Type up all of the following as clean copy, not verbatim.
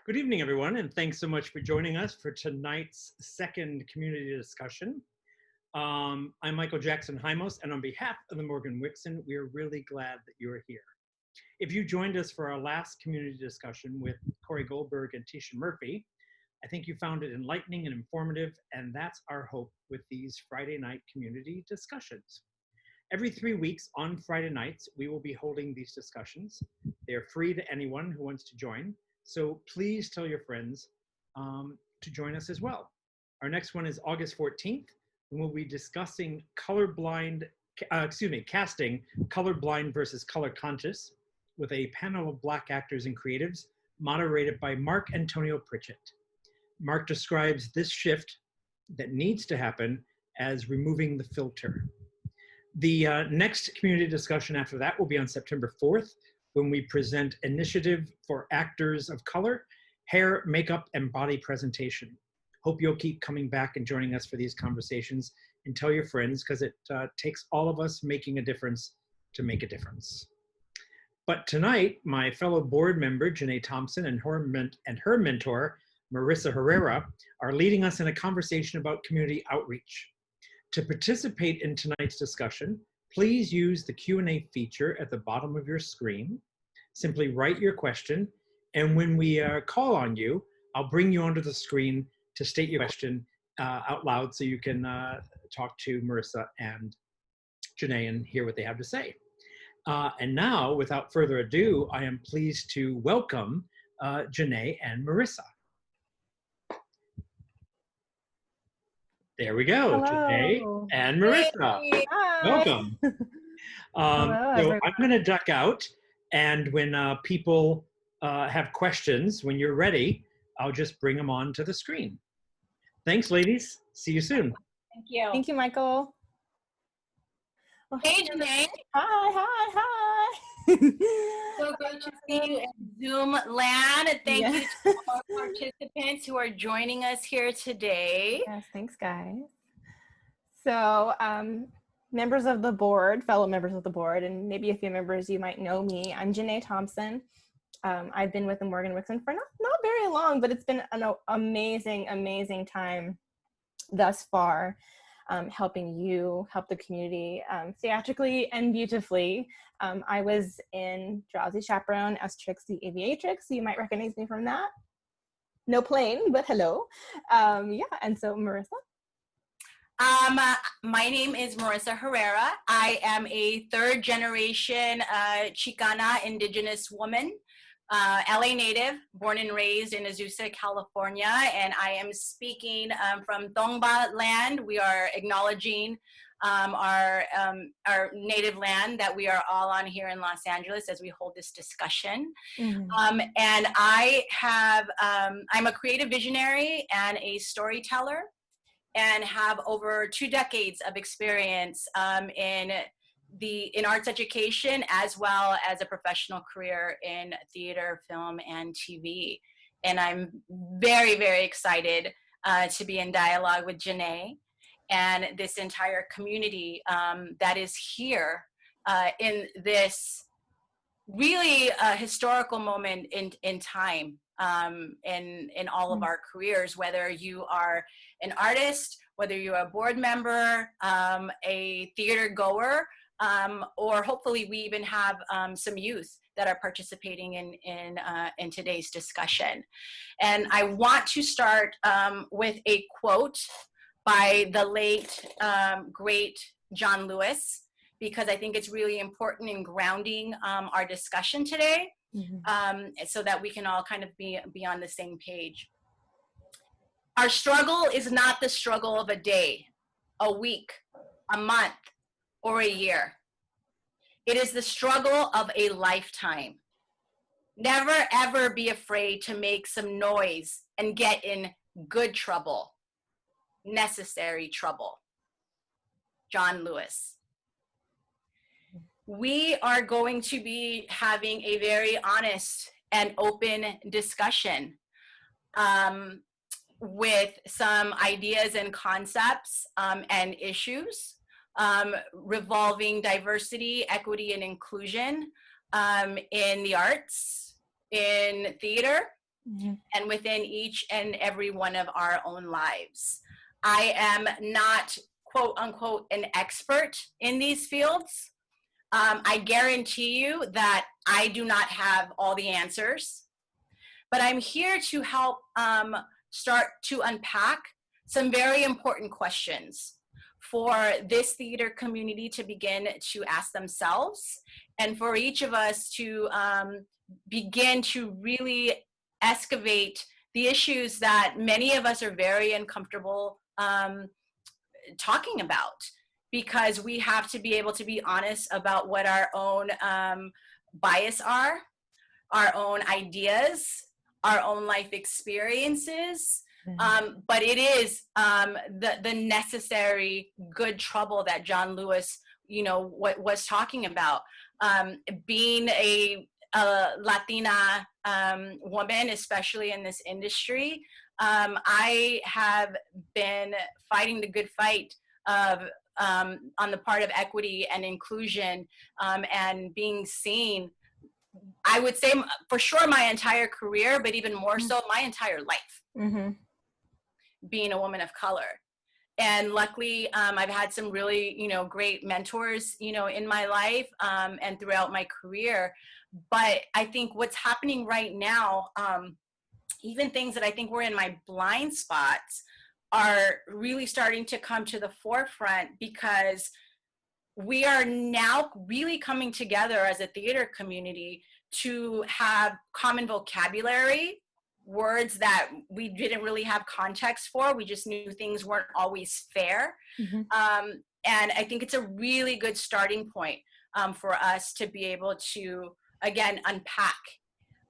Good evening, everyone, and thanks so much for joining us for tonight's second community discussion. I'm Michael Jackson Hymos, and on behalf of the Morgan-Wixson, we are really glad that you are here. If you joined us for our last community discussion with Corey Goldberg and Tisha Murphy, I think you found it enlightening and informative, and that's our hope with these Friday night community discussions. Every 3 weeks on Friday nights, we will be holding these discussions. They are free to anyone who wants to join. So please tell your friends to join us as well. Our next one is August 14th, when we'll be discussing casting colorblind versus color conscious with a panel of Black actors and creatives moderated by Mark Antonio Pritchett. Mark describes this shift that needs to happen as removing the filter. The next community discussion after that will be on September 4th, when we present Initiative for Actors of Color, Hair, Makeup, and Body Presentation. Hope you'll keep coming back and joining us for these conversations, and tell your friends, because it takes all of us making a difference to make a difference. But tonight, my fellow board member, Jenae Thompson, and her mentor, Marissa Herrera, are leading us in a conversation about community outreach. To participate in tonight's discussion, please use the Q&A feature at the bottom of your screen. Simply write your question, and when we call on you, I'll bring you onto the screen to state your question out loud so you can talk to Marissa and Jenae and hear what they have to say. And now, without further ado, I am pleased to welcome Jenae and Marissa. There we go, Hello. Jenae and Marissa. Hey. Welcome. So I'm going to duck out, and when people have questions, when you're ready, I'll just bring them on to the screen. Thanks, ladies. See you soon. Thank you. Thank you, Michael. Well, hey, Jenae. Hi. So good to see you in Zoom land. And thank you to all our participants who are joining us here today. Yes, thanks, guys. So, members of the board, fellow members of the board, and maybe a few members you might know me. I'm Jenae Thompson. I've been with the Morgan-Wixson for not very long, but it's been an amazing time thus far, helping you help the community theatrically and beautifully. I was in Drowsy Chaperone as Trix the Aviatrix, so you might recognize me from that. No plane, but hello. Yeah, and so Marissa. My name is Marissa Herrera. I am a third generation Chicana indigenous woman, LA native, born and raised in Azusa, California, and I am speaking from Tongva land. We are acknowledging our native land that we are all on here in Los Angeles as we hold this discussion. Mm-hmm. And I'm a creative visionary and a storyteller, and have over 2 decades of experience in arts education, as well as a professional career in theater, film, and TV. And I'm very, very excited to be in dialogue with Jenae and this entire community that is here in this really historical moment in time in all of our careers, whether you are an artist, whether you're a board member, a theater goer, or hopefully we even have some youth that are participating in today's discussion. And I want to start with a quote by the late, great John Lewis, because I think it's really important in grounding our discussion today, so that we can all kind of be on the same page. Our struggle is not the struggle of a day, a week, a month, or a year. It is the struggle of a lifetime. Never ever be afraid to make some noise and get in good trouble, necessary trouble. John Lewis. We are going to be having a very honest and open discussion with some ideas and concepts and issues revolving diversity, equity, and inclusion in the arts, in theater, and within each and every one of our own lives. I am not, quote unquote, an expert in these fields. I guarantee you that I do not have all the answers, but I'm here to help start to unpack some very important questions for this theater community to begin to ask themselves, and for each of us to begin to really excavate the issues that many of us are very uncomfortable talking about, because we have to be able to be honest about what our own bias are, our own ideas, our own life experiences. But it is the necessary good trouble that John Lewis, was talking about. Being a Latina woman, especially in this industry, I have been fighting the good fight of on the part of equity and inclusion, and being seen, I would say for sure my entire career, but even more so my entire life, being a woman of color. And luckily, I've had some really, great mentors, in my life and throughout my career. But I think what's happening right now, even things that I think were in my blind spots, are really starting to come to the forefront, because we are now really coming together as a theater community to have common vocabulary, words that we didn't really have context for. We just knew things weren't always fair. And I think it's a really good starting point for us to be able to, again, unpack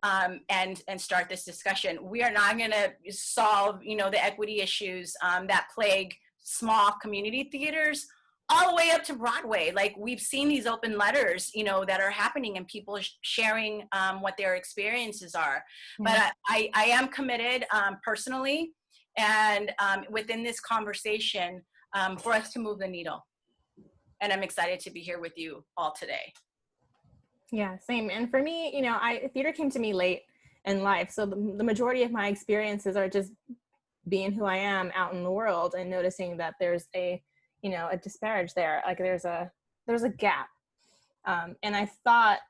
and start this discussion. We are not going to solve, the equity issues that plague small community theaters all the way up to Broadway. Like, we've seen these open letters, that are happening, and people sharing what their experiences are. But I am committed personally and within this conversation for us to move the needle. And I'm excited to be here with you all today. Yeah, same. And for me, theater came to me late in life. So the majority of my experiences are just being who I am out in the world and noticing that there's a disparage there. Like there's a gap. And I thought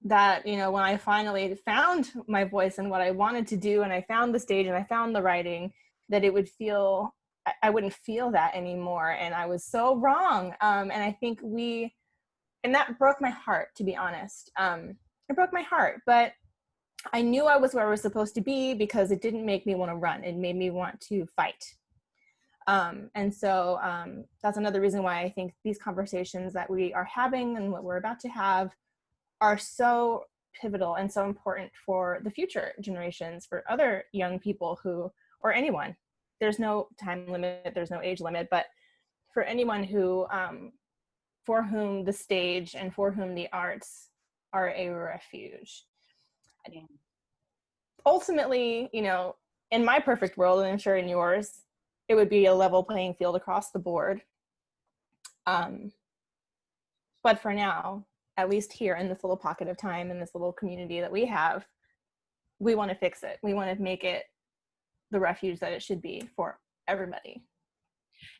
that, when I finally found my voice and what I wanted to do, and I found the stage and I found the writing, that it would feel, I wouldn't feel that anymore. And I was so wrong. And I think and that broke my heart, to be honest. It broke my heart, but I knew I was where I was supposed to be, because it didn't make me want to run. It made me want to fight. And so that's another reason why I think these conversations that we are having and what we're about to have are so pivotal and so important for the future generations, for other young people or anyone. There's no time limit, there's no age limit, but for anyone who, for whom the stage and for whom the arts are a refuge. Ultimately, in my perfect world, and I'm sure in yours, it would be a level playing field across the board. But for now, at least here in this little pocket of time, in this little community that we have, we want to fix it. We want to make it the refuge that it should be for everybody.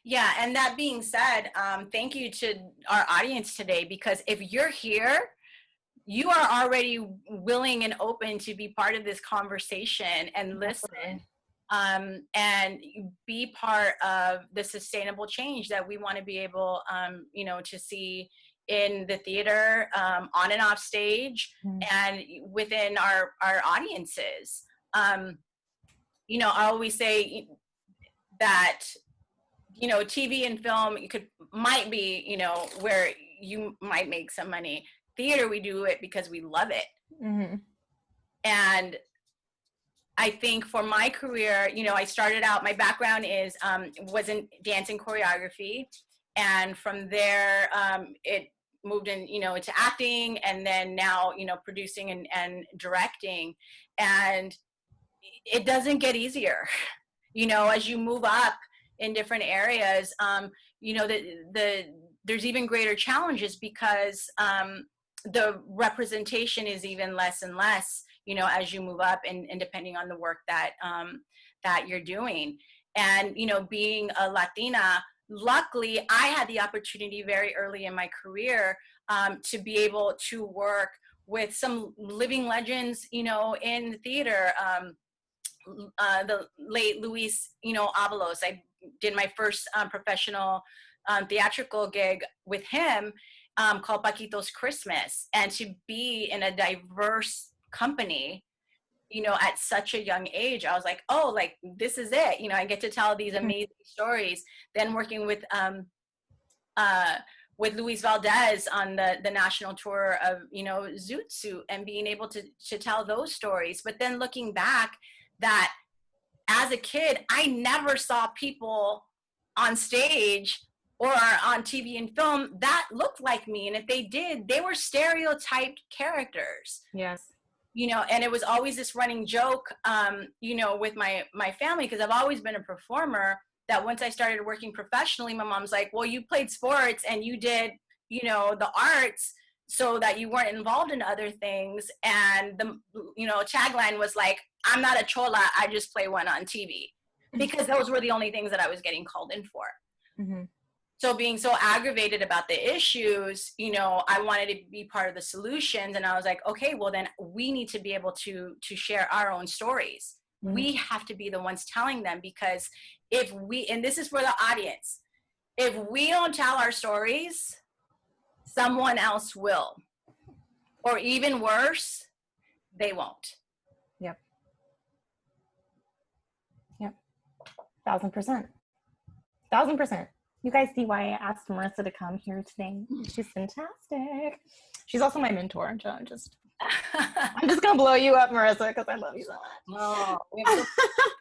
Yeah, and that being said, thank you to our audience today, because if you're here, you are already willing and open to be part of this conversation and listen, and be part of the sustainable change that we want to be able, to see in the theater, on and off stage, and within our audiences. I always say that, TV and film, might be, where you might make some money. Theater, we do it because we love it. And I think for my career, I started out, my background was in dance and choreography. And from there, it moved in, into acting, and then now, producing and directing. And it doesn't get easier, as you move up in different areas, there's even greater challenges, because the representation is even less and less, you know, as you move up and depending on the work that, that you're doing. And, you know, being a Latina, luckily I had the opportunity very early in my career to be able to work with some living legends, you know, in the theater. The late Luis, you know, Avalos. I did my first professional theatrical gig with him called Paquito's Christmas. And to be in a diverse company, you know, at such a young age, I was like, oh, like, this is it. You know, I get to tell these amazing stories. Then working with Luis Valdez on the national tour of, you know, Zoot Suit, and being able to tell those stories. But then looking back, that as a kid, I never saw people on stage or on TV and film that looked like me. And if they did, they were stereotyped characters. Yes. You know, and it was always this running joke, you know, with my family, because I've always been a performer, that once I started working professionally, my mom's like, well, you played sports and you did, you know, the arts, so that you weren't involved in other things. And the, you know, tagline was like, I'm not a chola, I just play one on TV, because those were the only things that I was getting called in for. Mm-hmm. So being so aggravated about the issues, you know, I wanted to be part of the solutions. And I was like, okay, well then we need to be able to share our own stories. Mm-hmm. We have to be the ones telling them, because if we, and this is for the audience, if we don't tell our stories, someone else will. Or even worse, they won't. Yep. 1,000%. 1,000%. You guys see why I asked Marissa to come here today. She's fantastic. She's also my mentor. I'm just gonna blow you up, Marissa, because I love you so much. Oh, we have to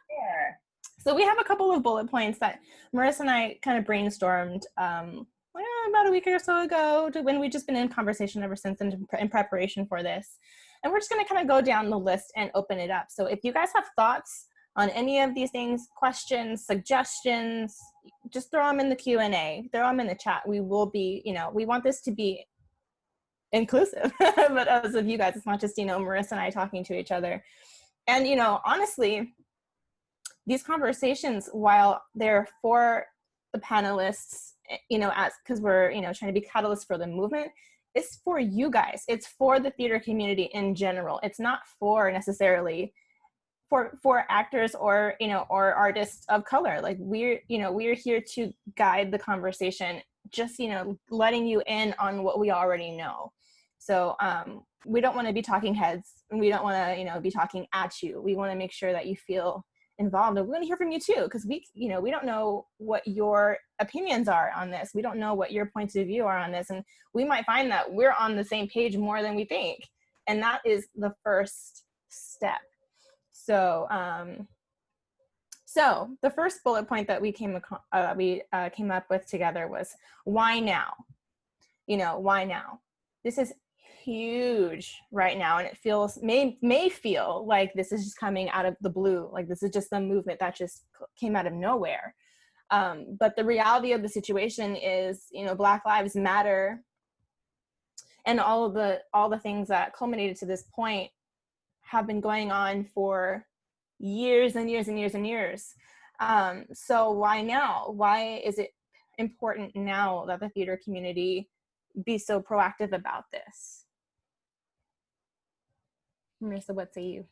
there. So we have a couple of bullet points that Marissa and I kind of brainstormed about a week or so ago, when we've just been in conversation ever since in preparation for this. And we're just going to kind of go down the list and open it up. So if you guys have thoughts on any of these things, questions, suggestions, just throw them in the Q&A, throw them in the chat. We will be, you know, we want this to be inclusive, but as of you guys, it's not just, you know, Marissa and I talking to each other. And, you know, honestly, these conversations, while they're for the panelists, you know, because we're, you know, trying to be catalysts for the movement, it's for you guys. It's for the theater community in general. It's not for necessarily for actors or, you know, or artists of color. Like we're here to guide the conversation, just, you know, letting you in on what we already know. So we don't want to be talking heads, and we don't want to, you know, be talking at you. We want to make sure that you feel involved, and we want to hear from you too, because we don't know what your opinions are on this. We don't know what your points of view are on this, and we might find that we're on the same page more than we think, and that is the first step. So so the first bullet point that we came up with together was, why now? You know, why now? This is huge right now, and it feels may feel like this is just coming out of the blue, like this is just some movement that just came out of nowhere, but the reality of the situation is, you know, Black Lives Matter and all the things that culminated to this point have been going on for years and years and years and years. So why now? Why is it important now that the theater community be so proactive about this? Marissa, what say you?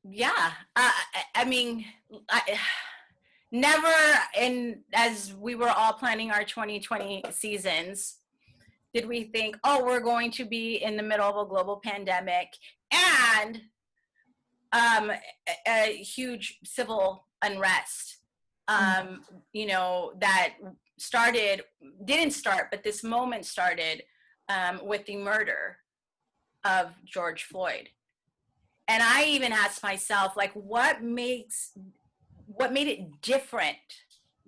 Yeah, I mean, never, as we were all planning our 2020 seasons, did we think, oh, we're going to be in the middle of a global pandemic and a huge civil unrest, you know, that didn't start, but this moment started with the murder of George Floyd. And I even asked myself, like, what made it different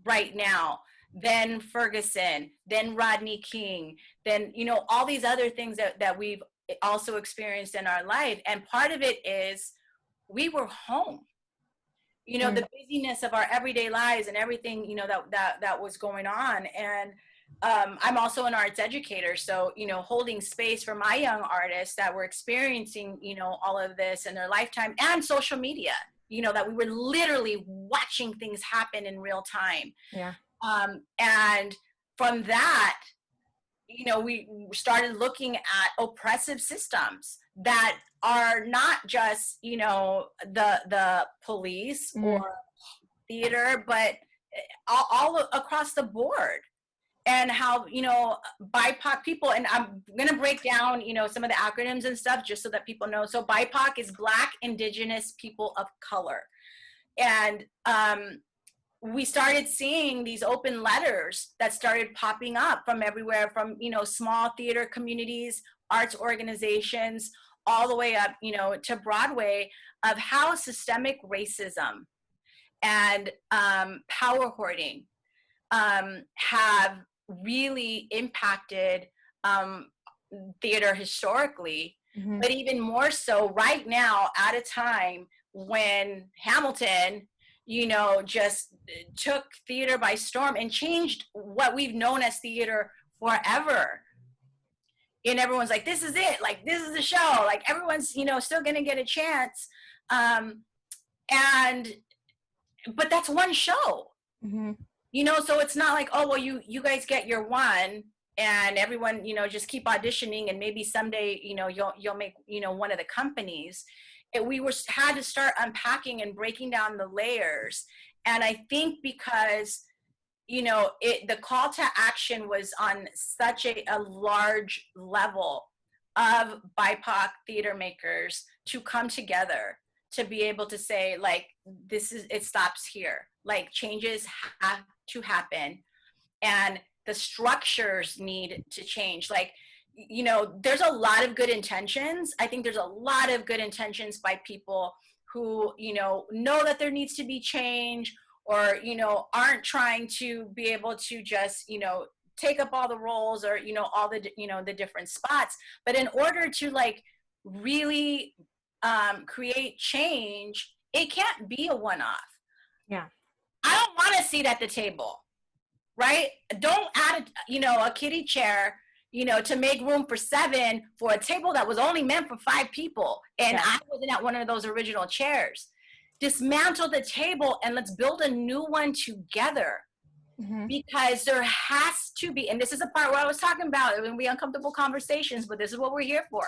right now than Ferguson, than Rodney King, than, you know, all these other things that we've also experienced in our life. And part of it is we were home, you know, the busyness of our everyday lives and everything, you know, that was going on. And I'm also an arts educator. So, holding space for my young artists that were experiencing, all of this in their lifetime, and social media, that we were literally watching things happen in real time. Yeah. And from that, we started looking at oppressive systems that are not just, the police or theater, but all across the board. And how, BIPOC people, and I'm going to break down, some of the acronyms and stuff just so that people know. So BIPOC is Black, Indigenous, People of Color. And we started seeing these open letters that started popping up from everywhere, from, small theater communities, arts organizations, all the way up, to Broadway, of how systemic racism and power hoarding have really impacted theater historically, but even more so right now at a time when Hamilton, just took theater by storm and changed what we've known as theater forever. And everyone's like, this is it, like, this is the show, like, everyone's, still gonna get a chance. But that's one show. So it's not like, oh, well, you guys get your one, and everyone, just keep auditioning, and maybe someday, you'll make, one of the companies. We had to start unpacking and breaking down the layers. And I think because, the call to action was on such a large level of BIPOC theater makers to come together to be able to say, like, it stops here. Like, changes have to happen, and the structures need to change. Like, there's a lot of good intentions. I think there's a lot of good intentions by people who, know that there needs to be change, or, aren't trying to be able to just, take up all the roles, or, all the, the different spots. But in order to, like, really create change, it can't be a one-off. Yeah. I don't want a seat at the table, right? Don't add, a kiddie chair, to make room for 7 for a table that was only meant for 5 people. And I wasn't at one of those original chairs. Dismantle the table and let's build a new one together. Because there has to be, and this is the part where I was talking about, it would be uncomfortable conversations, but this is what we're here for,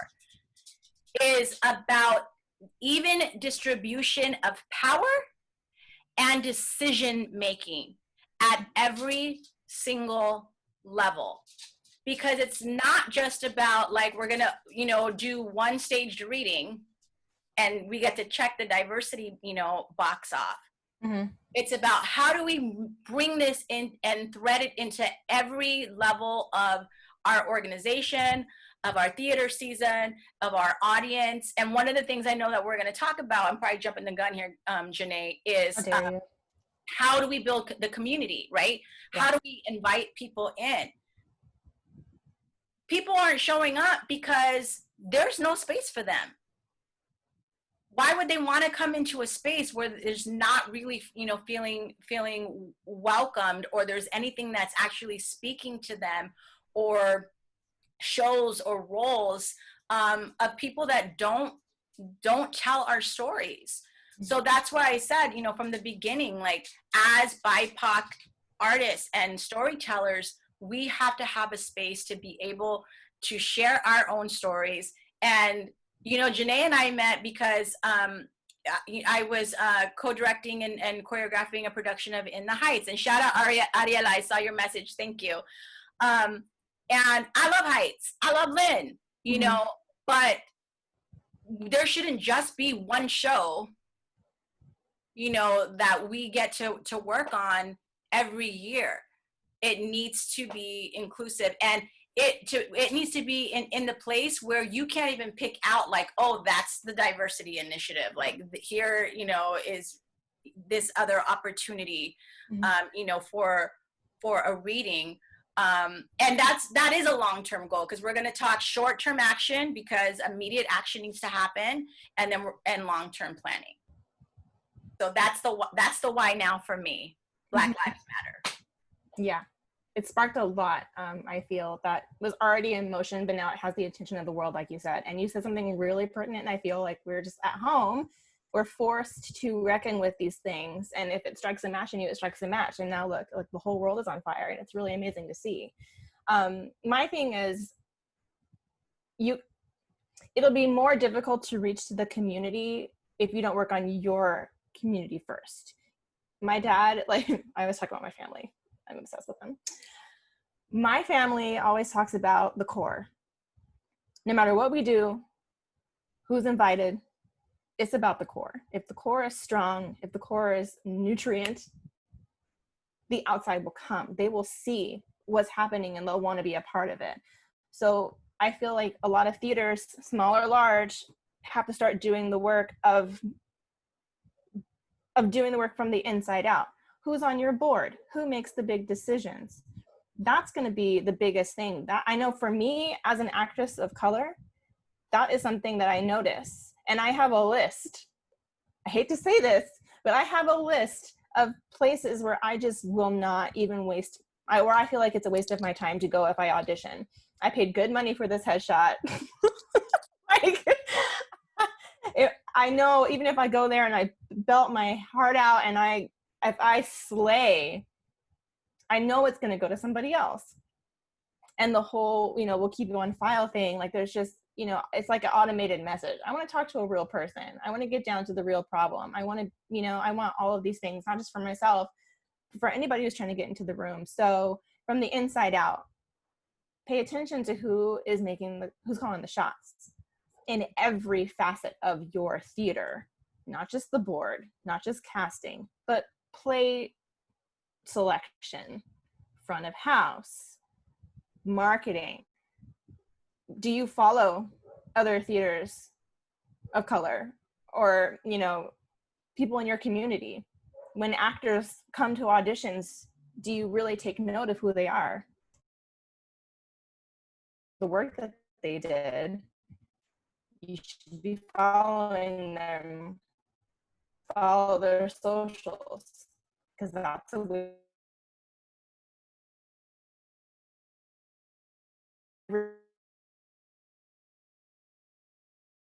is about even distribution of power and decision making at every single level. Because it's not just about, like, we're gonna, do one staged reading and we get to check the diversity, box off. It's about how do we bring this in and thread it into every level of our organization, of our theater season, of our audience. And one of the things I know that we're going to talk about, I'm probably jumping the gun here, Jenae, is how do we build the community, right? How do we invite people in? People aren't showing up because there's no space for them. Why would they want to come into a space where there's not really, feeling welcomed, or there's anything that's actually speaking to them, or shows or roles of people that don't tell our stories? So that's why I said, from the beginning, like, as BIPOC artists and storytellers, we have to have a space to be able to share our own stories. And Jenae and I met because I was co-directing and choreographing a production of In the Heights. And shout out Ariela, I saw your message, thank you. And I love Heights, I love Lynn, but there shouldn't just be one show, that we get to work on every year. It needs to be inclusive, and it needs to be in the place where you can't even pick out, like, oh, that's the diversity initiative. Like, here, is this other opportunity, for a reading. And that is a long-term goal, because we're going to talk short-term action, because immediate action needs to happen, and then long-term planning. So that's the why now for me. Black Lives Matter. Yeah. it sparked a lot, I feel, that was already in motion, but now it has the attention of the world, like you said. And you said something really pertinent, and I feel like we're just at home, we're forced to reckon with these things. And if it strikes a match in you, it strikes a match. And now look, like the whole world is on fire, and it's really amazing to see. My thing is, it'll be more difficult to reach the community if you don't work on your community first. My dad, like, I always talk about my family. I'm obsessed with them. My family always talks about the core. No matter what we do, who's invited, it's about the core. If the core is strong, if the core is nutrient, the outside will come. They will see what's happening and they'll want to be a part of it. So I feel like a lot of theaters, small or large, have to start doing the work of doing the work from the inside out. Who's on your board? Who makes the big decisions? That's going to be the biggest thing. That I know for me as an actress of color, that is something that I notice. And I have a list. I hate to say this, but I have a list of places where I just will not even waste, where I feel like it's a waste of my time to go if I audition. I paid good money for this headshot. Like, I know even if I go there and I belt my heart out and if I slay, I know it's going to go to somebody else. And the whole, we'll keep you on file thing, like there's just, it's like an automated message. I want to talk to a real person. I want to get down to the real problem. I want to, I want all of these things, not just for myself, for anybody who's trying to get into the room. So from the inside out, pay attention to who's calling the shots in every facet of your theater, not just the board, not just casting, but play selection, front of house, marketing. Do you follow other theaters of color or, people in your community? When actors come to auditions, do you really take note of who they are? The work that they did, you should be following them, follow their socials, because that's a way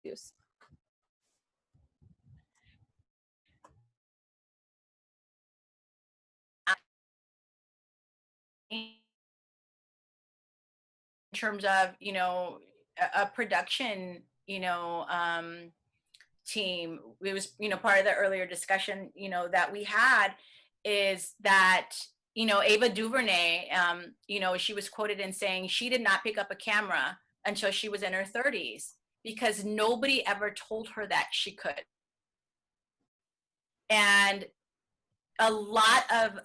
use. In terms of, a production, team, it was, part of the earlier discussion, that we had is that, Ava DuVernay, she was quoted in saying she did not pick up a camera until she was in her 30s because nobody ever told her that she could. And a lot of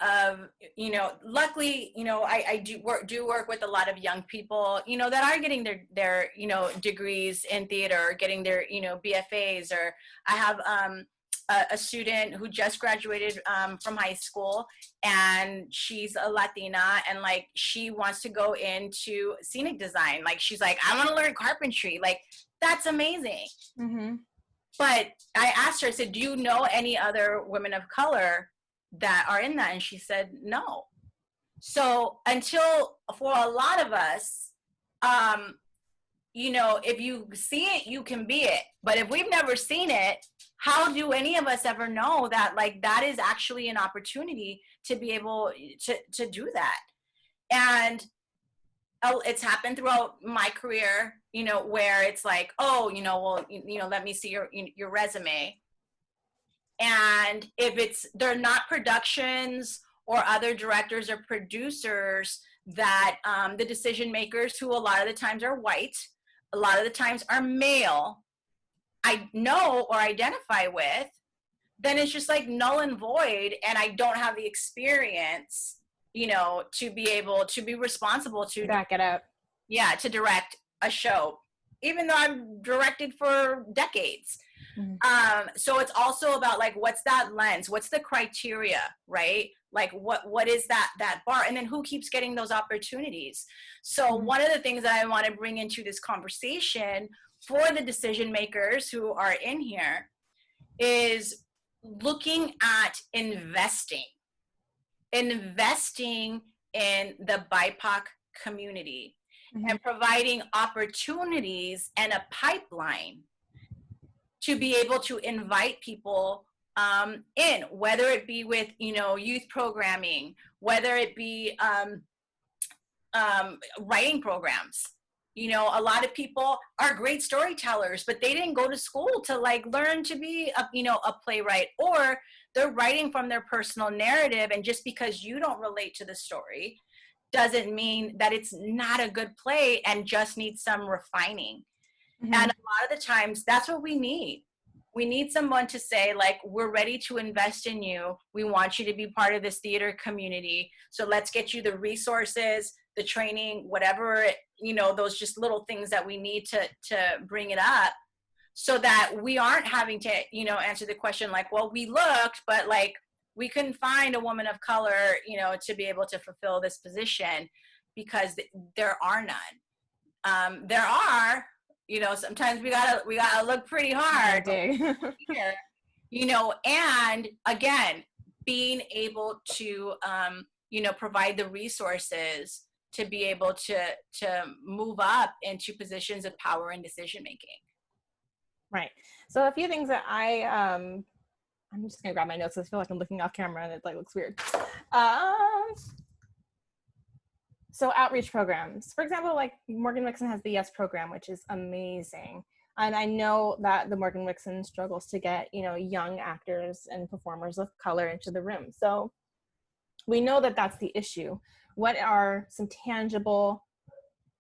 luckily, I do work with a lot of young people, that are getting their degrees in theater, getting their, BFAs, or I have a student who just graduated from high school, and she's a Latina, and like she wants to go into scenic design. Like she's like, I want to learn carpentry. Like that's amazing. Mm-hmm. But I asked her, I said, do you know any other women of color that are in that? And she said no. So until, for a lot of us, if you see it, you can be it. But if we've never seen it, how do any of us ever know that like that is actually an opportunity to be able to do that? And it's happened throughout my career, where it's like, oh, let me see your resume. And if they're not productions or other directors or producers that the decision makers, who a lot of the times are white, a lot of the times are male, I know or identify with, then it's just like null and void. And I don't have the experience, to be able to be responsible to back it up. Yeah, to direct a show, even though I've directed for decades. Mm-hmm. So it's also about like, what's that lens? What's the criteria, right? Like what is that bar? And then who keeps getting those opportunities? So mm-hmm. One of the things that I want to bring into this conversation for the decision makers who are in here is looking at investing in the BIPOC community and providing opportunities and a pipeline to be able to invite people in, whether it be with, youth programming, whether it be writing programs. A lot of people are great storytellers, but they didn't go to school to learn to be a playwright, or they're writing from their personal narrative. And just because you don't relate to the story doesn't mean that it's not a good play and just needs some refining. And a lot of the times that's what we need. We need someone to say, we're ready to invest in you. We want you to be part of this theater community. So let's get you the resources, the training, whatever, those just little things that we need to bring it up, so that we aren't having to, answer the question well, we looked, but we couldn't find a woman of color, to be able to fulfill this position, because there are none. There are, sometimes we gotta look pretty hard here, and again, being able to, provide the resources to be able to move up into positions of power and decision making. Right. So a few things that I'm just gonna grab my notes. I feel like I'm looking off camera and it looks weird. So outreach programs, for example, Morgan-Wixson has the YES program, which is amazing. And I know that the Morgan-Wixson struggles to get, young actors and performers of color into the room. So we know that that's the issue. What are some tangible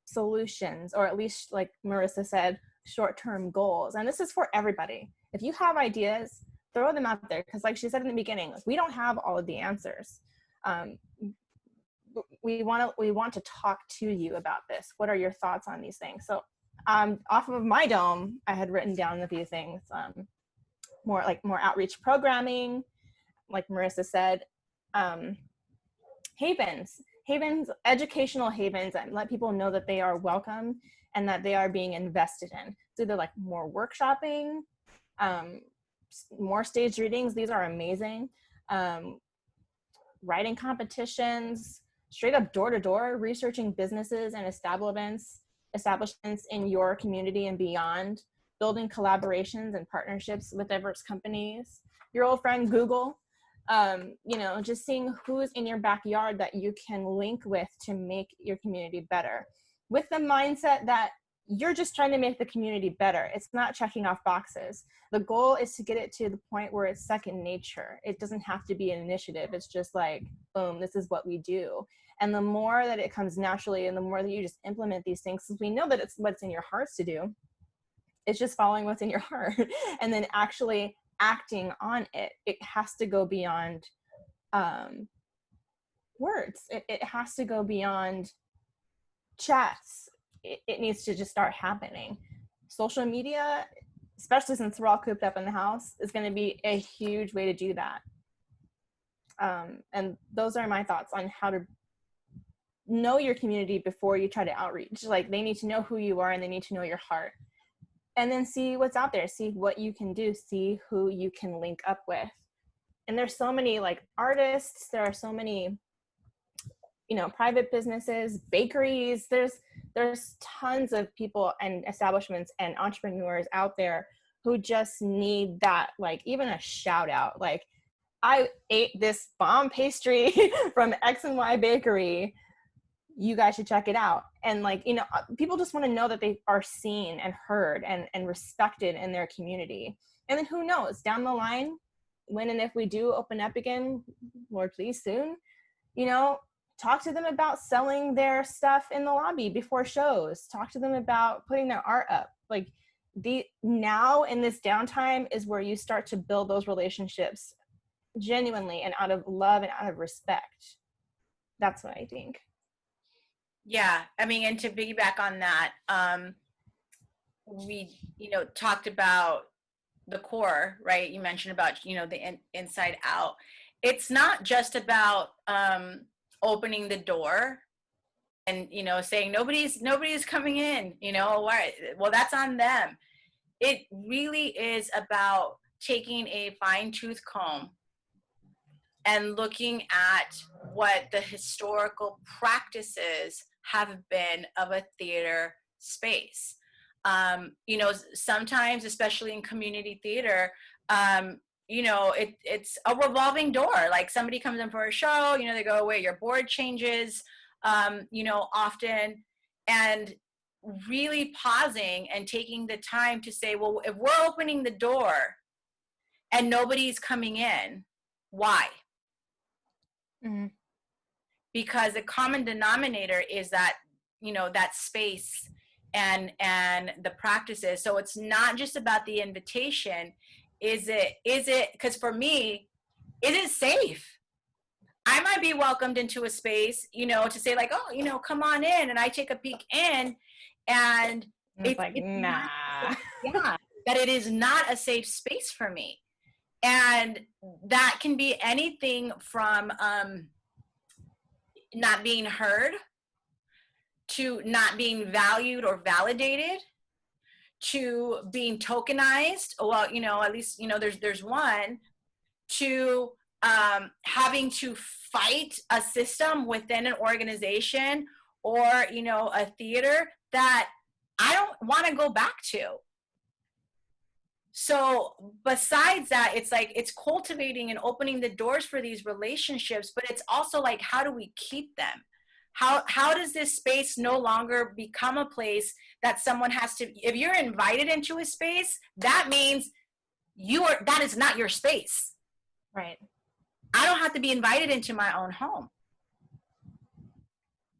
solutions, or at least, like Marissa said, short-term goals? And this is for everybody. If you have ideas, throw them out there, because like she said in the beginning, we don't have all of the answers. We want to talk to you about this. What are your thoughts on these things? So off of my dome, I had written down a few things, more outreach programming, like Marissa said, havens, educational havens, and let people know that they are welcome and that they are being invested in. So either more workshopping, more stage readings. These are amazing. Writing competitions, straight up door-to-door, researching businesses and establishments in your community and beyond, building collaborations and partnerships with diverse companies. Your old friend Google, just seeing who's in your backyard that you can link with to make your community better, with the mindset that you're just trying to make the community better. It's not checking off boxes. The goal is to get it to the point where it's second nature. It doesn't have to be an initiative. It's just boom, this is what we do. And the more that it comes naturally, and the more that you just implement these things, since we know that it's what's in your hearts to do, it's just following what's in your heart and then actually acting on it. It has to go beyond words. It has to go beyond chats. It needs to just start happening. Social media, especially since we're all cooped up in the house, is going to be a huge way to do that. And those are my thoughts on how to know your community before you try to outreach. They need to know who you are, and they need to know your heart. And then see what's out there, see what you can do, see who you can link up with. And there's so many artists, there are so many, private businesses, bakeries, there's tons of people and establishments and entrepreneurs out there who just need that, even a shout out. I ate this bomb pastry from X and Y bakery. You guys should check it out. And people just want to know that they are seen and heard and respected in their community. And then who knows, down the line, when and if we do open up again, Lord please soon, talk to them about selling their stuff in the lobby before shows. Talk to them about putting their art up. Now in this downtime is where you start to build those relationships genuinely and out of love and out of respect. That's what I think. Yeah, and to piggyback on that, we, talked about the core, right? You mentioned about, the inside out. It's not just about opening the door and, saying nobody's coming in, well, that's on them. It really is about taking a fine-tooth comb and looking at what the historical practices have been of a theater space. You know, sometimes, especially in community theater, you know, it's a revolving door. Like somebody comes in for a show, you know, they go away, your board changes, you know, often, and really pausing and taking the time to say, well, if we're opening the door and nobody's coming in, why? Mm-hmm. Because the common denominator is that, you know, that space and the practices. So it's not just about the invitation. Is it, because for me, is it safe? I might be welcomed into a space, you know, to say like, oh, you know, come on in, and I take a peek in, and it's like, nah. Yeah, that it is not a safe space for me. And that can be anything from not being heard, to not being valued or validated, to being tokenized. Well, you know, at least, you know, there's one, to having to fight a system within an organization or, you know, a theater that I don't want to go back to. So besides that, it's like, it's cultivating and opening the doors for these relationships, but it's also like, how do we keep them? How does this space no longer become a place that someone has to, if you're invited into a space, that means that is not your space. Right. I don't have to be invited into my own home.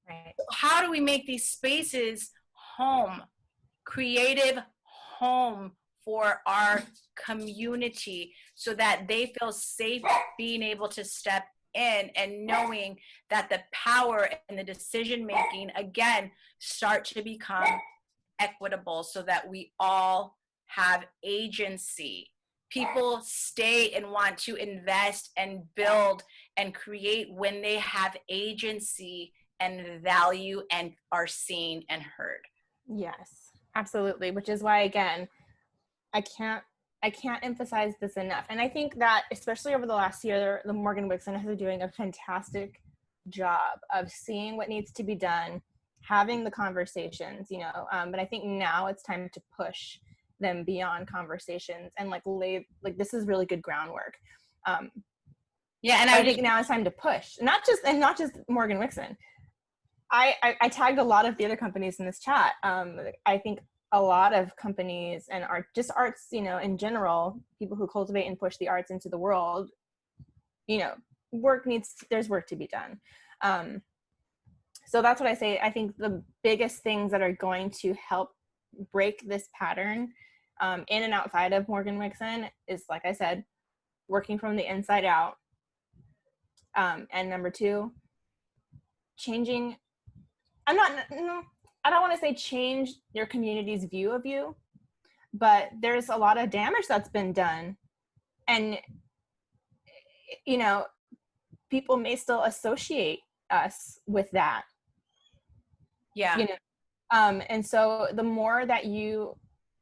Right. How do we make these spaces home, creative home for our community, so that they feel safe being able to step in and knowing that the power and the decision making, again, start to become equitable, so that we all have agency. People stay and want to invest and build and create when they have agency and value and are seen and heard. Yes, absolutely. Which is why, again, I can't emphasize this enough. And I think that especially over the last year, the Morgan-Wixson has been doing a fantastic job of seeing what needs to be done, having the conversations, you know, but I think now it's time to push them beyond conversations and like this is really good groundwork. Yeah, and I think now it's time to push, not just Morgan-Wixson. I tagged a lot of the other companies in this chat. I think a lot of companies and arts, you know, in general, people who cultivate and push the arts into the world, you know, there's work to be done. So that's what I say. I think the biggest things that are going to help break this pattern in and outside of Morgan-Wixson is, like I said, working from the inside out. And number two, changing, I don't want to say change your community's view of you, but there's a lot of damage that's been done. And, you know, people may still associate us with that. Yeah. You know, and so the more that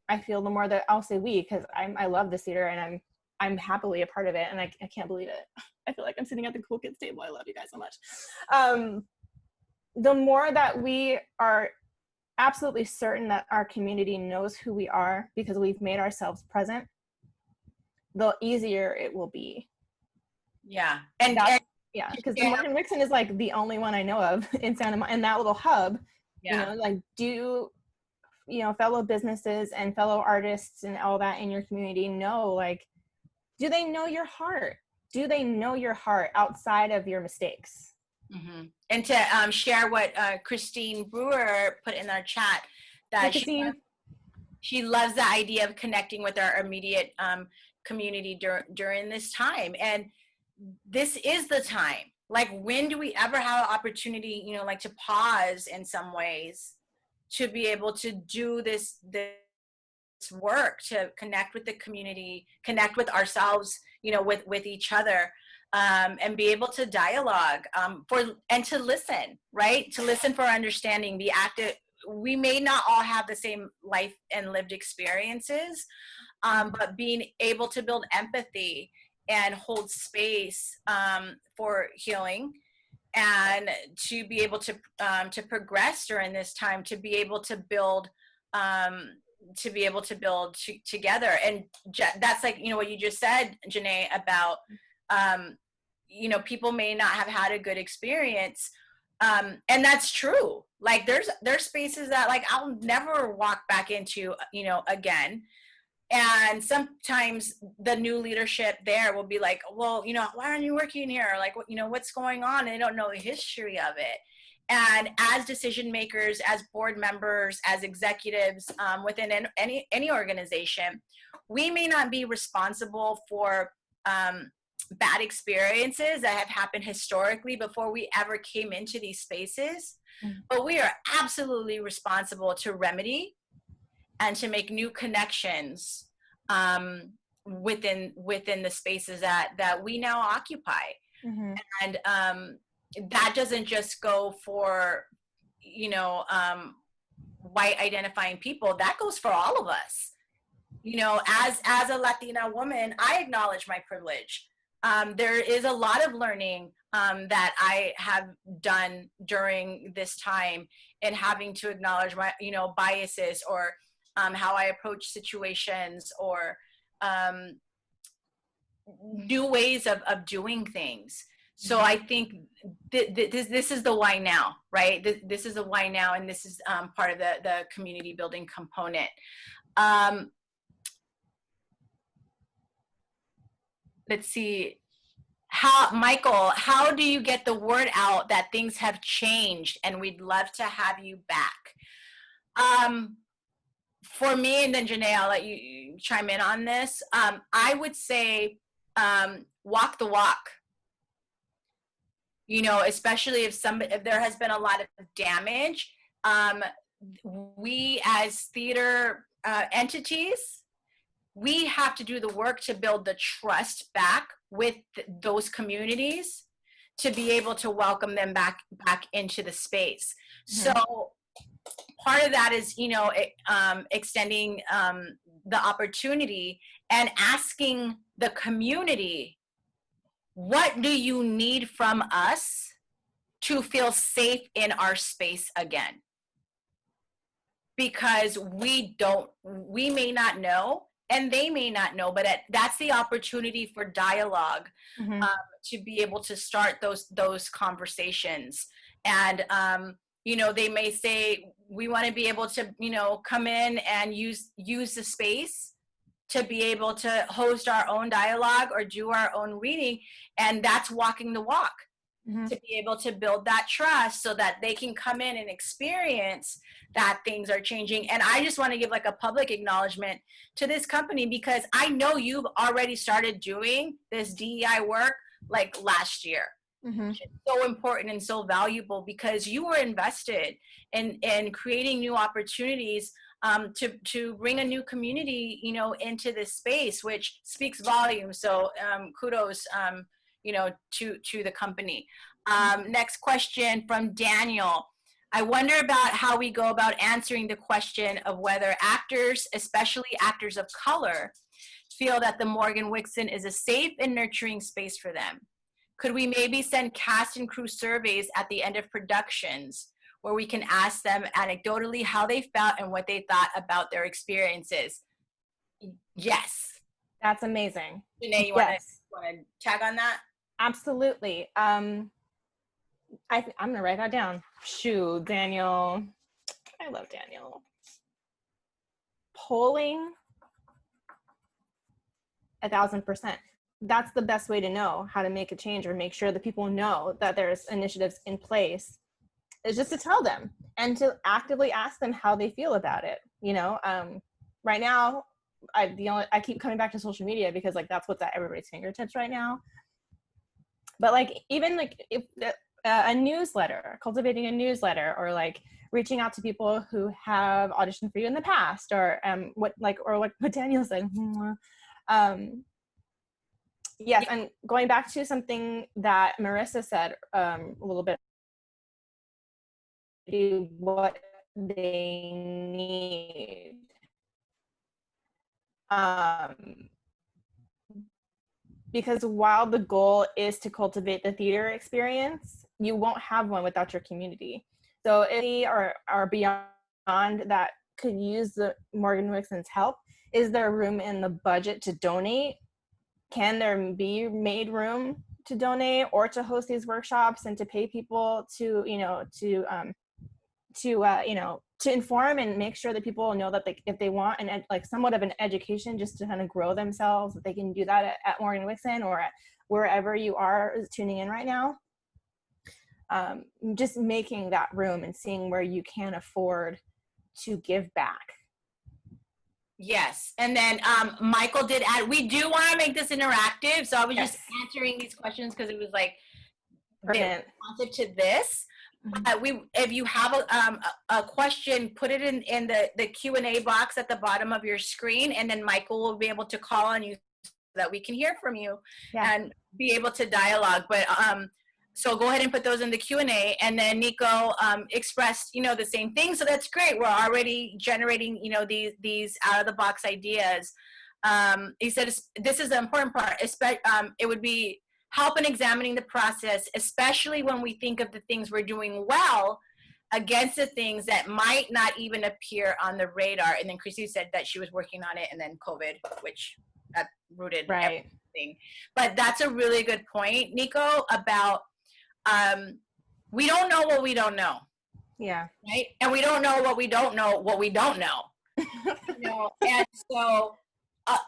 I feel the more that I'll say we, because I love this theater and I'm happily a part of it, and I can't believe it. I feel like I'm sitting at the cool kids table. I love you guys so much. The more that we are absolutely certain that our community knows who we are because we've made ourselves present, the easier it will be. Yeah. Yeah, because the Morgan-Wixson is like the only one I know of in Santa Monica, in that little hub. Yeah. You know, like, you know, fellow businesses and fellow artists and all that in your community know, like, do they know your heart? Do they know your heart outside of your mistakes? Mm-hmm. And to share what Christine Brewer put in our chat, that she loves the idea of connecting with our immediate community during this time. And this is the time. Like, when do we ever have an opportunity, you know, like, to pause in some ways to be able to do this work, to connect with the community, connect with ourselves, you know, with each other, and be able to dialogue, and to listen, right? To listen for understanding, be active. We may not all have the same life and lived experiences, but being able to build empathy and hold space for healing, and to be able to progress during this time, to be able to build together. And that's like, you know, what you just said, Jenae, about you know, people may not have had a good experience, and that's true. Like there's spaces that like I'll never walk back into, you know, again. And sometimes the new leadership there will be like, well, you know, why aren't you working here? Like, you know, what's going on? And they don't know the history of it. And as decision makers, as board members, as executives within any organization, we may not be responsible for bad experiences that have happened historically before we ever came into these spaces, but we are absolutely responsible to remedy and to make new connections within the spaces that we now occupy. And that doesn't just go for, you know, white identifying people. That goes for all of us. You know, as a Latina woman, I acknowledge my privilege. There is a lot of learning that I have done during this time, and having to acknowledge my, you know, biases, or how I approach situations, or new ways of doing things. So I think this is the why now, right? This is the why now, and this is part of the community building component. Let's see. Michael, how do you get the word out that things have changed and we'd love to have you back? For me, and then Jenae, I'll let you chime in on this. I would say walk the walk. You know, especially if there has been a lot of damage. We as theater entities, we have to do the work to build the trust back with those communities to be able to welcome them back into the space. So part of that is, you know, extending the opportunity and asking the community, what do you need from us to feel safe in our space again? Because we may not know, and they may not know, but that's the opportunity for dialogue, to be able to start those conversations. And you know, they may say, we want to be able to, you know, come in and use the space to be able to host our own dialogue or do our own reading. And that's walking the walk, to be able to build that trust so that they can come in and experience that things are changing. And I just want to give like a public acknowledgement to this company, because I know you've already started doing this DEI work like last year. Which is so important and so valuable, because you were invested in creating new opportunities to bring a new community, you know, into this space, which speaks volumes. So kudos, you know, to the company. Next question from Daniel. I wonder about how we go about answering the question of whether actors, especially actors of color, feel that the Morgan-Wixson is a safe and nurturing space for them. Could we maybe send cast and crew surveys at the end of productions where we can ask them anecdotally how they felt and what they thought about their experiences? Yes. That's amazing. Jenae, you want to tag on that? Absolutely. I'm going to write that down. Shoo, Daniel. I love Daniel. Polling 1,000%. That's the best way to know how to make a change or make sure that people know that there's initiatives in place, is just to tell them and to actively ask them how they feel about it. You know, right now, I keep coming back to social media because like that's what's at everybody's fingertips right now. But like even like if a newsletter, cultivating a newsletter, or like reaching out to people who have auditioned for you in the past, or what Daniel said. Yes, and going back to something that Marissa said a little bit, what they need. because while the goal is to cultivate the theater experience, you won't have one without your community. So if we are beyond that could use the Morgan-Wixson's help, is there room in the budget to donate? Can there be made room to donate or to host these workshops and to pay people to, to inform and make sure that people know that if they want like somewhat of an education just to kind of grow themselves, that they can do that at Morgan-Wixson or at wherever you are tuning in right now. Just making that room and seeing where you can afford to give back. Yes. And then Michael did add, we do want to make this interactive. So I was Yes. just answering these questions because it was like Brilliant. responsive to this. If you have a question, put it in the Q&A box at the bottom of your screen, and then Michael will be able to call on you so that we can hear from you and be able to dialogue. But so go ahead and put those in the Q&A. And then Nico expressed, the same thing. So that's great. We're already generating, these out of the box ideas. He said, this is the important part. It would be help in examining the process, especially when we think of the things we're doing well against the things that might not even appear on the radar. And then Chrissy said that she was working on it, and then COVID, which that rooted everything. But that's a really good point, Nico, about we don't know what we don't know. Yeah. Right? And we don't know what we don't know And so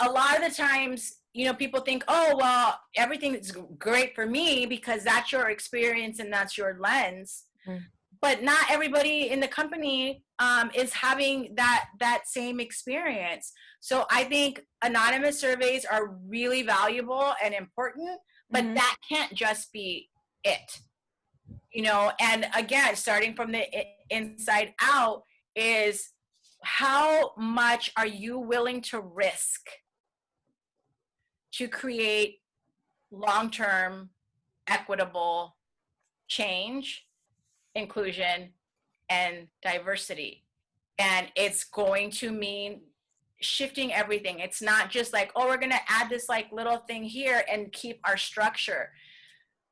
a lot of the times, people think, oh, well, everything is great for me because that's your experience and that's your lens. But not everybody in the company is having that same experience. So I think anonymous surveys are really valuable and important, but that can't just be it. And again, starting from the inside out is how much are you willing to risk to create long-term, equitable change, inclusion, and diversity. And it's going to mean shifting everything. It's not just like, oh, we're going to add this like little thing here and keep our structure.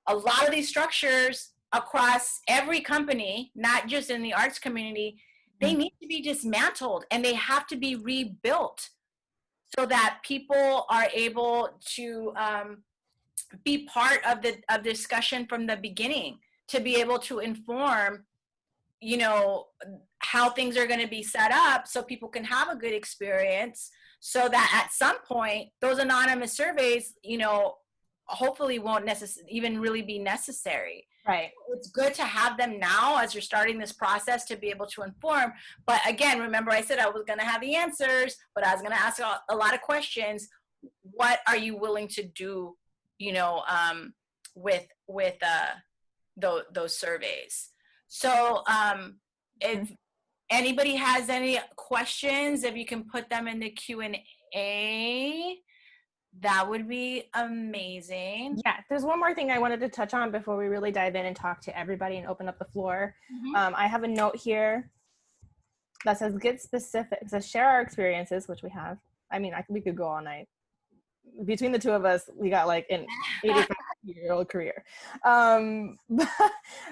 A lot of these structures across every company, not just in the arts community, they need to be dismantled and they have to be rebuilt so that people are able to be part of the discussion from the beginning, to be able to inform, how things are going to be set up so people can have a good experience, so that at some point, those anonymous surveys, hopefully won't even really be necessary. Right. It's good to have them now as you're starting this process to be able to inform. But again, remember I said I was going to have the answers, but I was going to ask a lot of questions. What are you willing to do, with those surveys? So if anybody has any questions, if you can put them in the Q&A, that would be amazing. Yeah, there's one more thing I wanted to touch on before we really dive in and talk to everybody and open up the floor. I have a note here that says get specific. It says share our experiences, which we have. I mean, we could go all night. Between the two of us, we got like an 85-year-old career.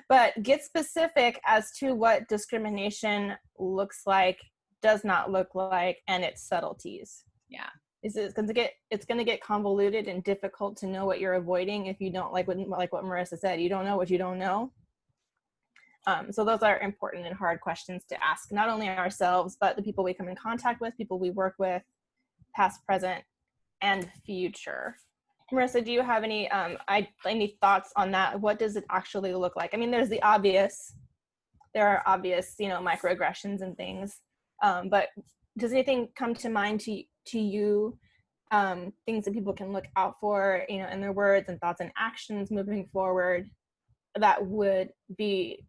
But get specific as to what discrimination looks like, does not look like, and its subtleties. Yeah. It's going to get convoluted and difficult to know what you're avoiding if you don't like what Marissa said. You don't know what you don't know. So those are important and hard questions to ask, not only ourselves, but the people we come in contact with, people we work with, past, present, and future. Marissa, do you have any thoughts on that? What does it actually look like? I mean, there are obvious, microaggressions and things, but does anything come to mind to you, things that people can look out for, in their words and thoughts and actions moving forward that would be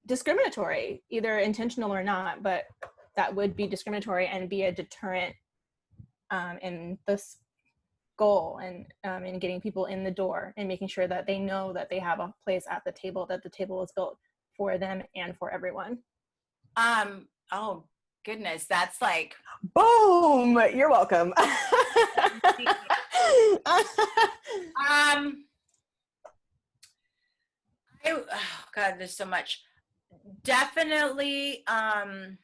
discriminatory, either intentional or not, but that would be discriminatory and be a deterrent in this goal and in getting people in the door and making sure that they know that they have a place at the table, that the table is built for them and for everyone? Oh goodness, that's like boom, you're welcome. Oh God, there's so much. Definitely, I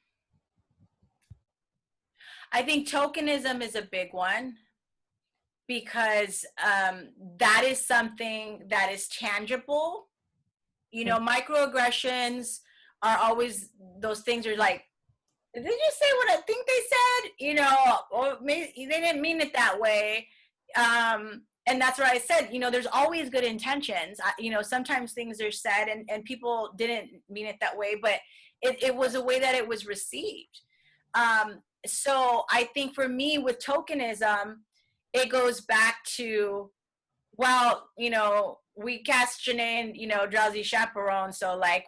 think tokenism is a big one because that is something that is tangible. You know, microaggressions are always those things are like, did they just say what I think they said? You know, or maybe they didn't mean it that way. And that's what I said, you know, there's always good intentions. You know, sometimes things are said and people didn't mean it that way, but it was a way that it was received. So I think for me with tokenism, it goes back to, well, you know, we cast Jenae and, you know, Drowsy Chaperone. So like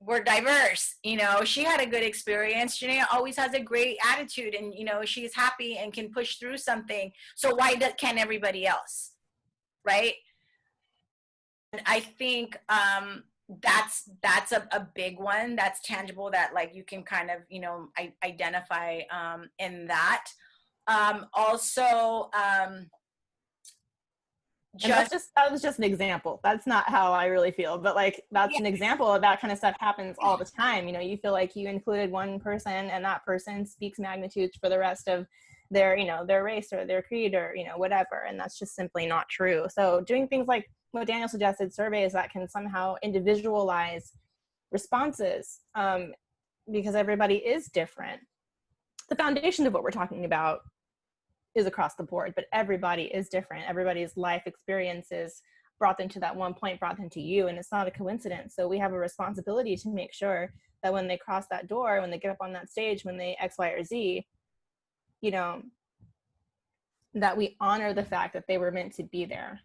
we're diverse, you know, she had a good experience. Jenae always has a great attitude and, you know, she's happy and can push through something. So why can't everybody else? Right. And I think that's a big one that's tangible that like you can kind of, you know, identify in that. Also, that was just an example. That's not how I really feel, but like that's an example of that kind of stuff happens all the time. You know, you feel like you included one person and that person speaks magnitudes for the rest of their, you know, their race or their creed or, you know, whatever, and that's just simply not true. So doing things like what Daniel suggested, surveys that can somehow individualize responses, because everybody is different. The foundation of what we're talking about is across the board, but everybody is different. Everybody's life experiences brought them to that one point, brought them to you, and it's not a coincidence. So we have a responsibility to make sure that when they cross that door, when they get up on that stage, when they X, Y, or Z, you know, that we honor the fact that they were meant to be there.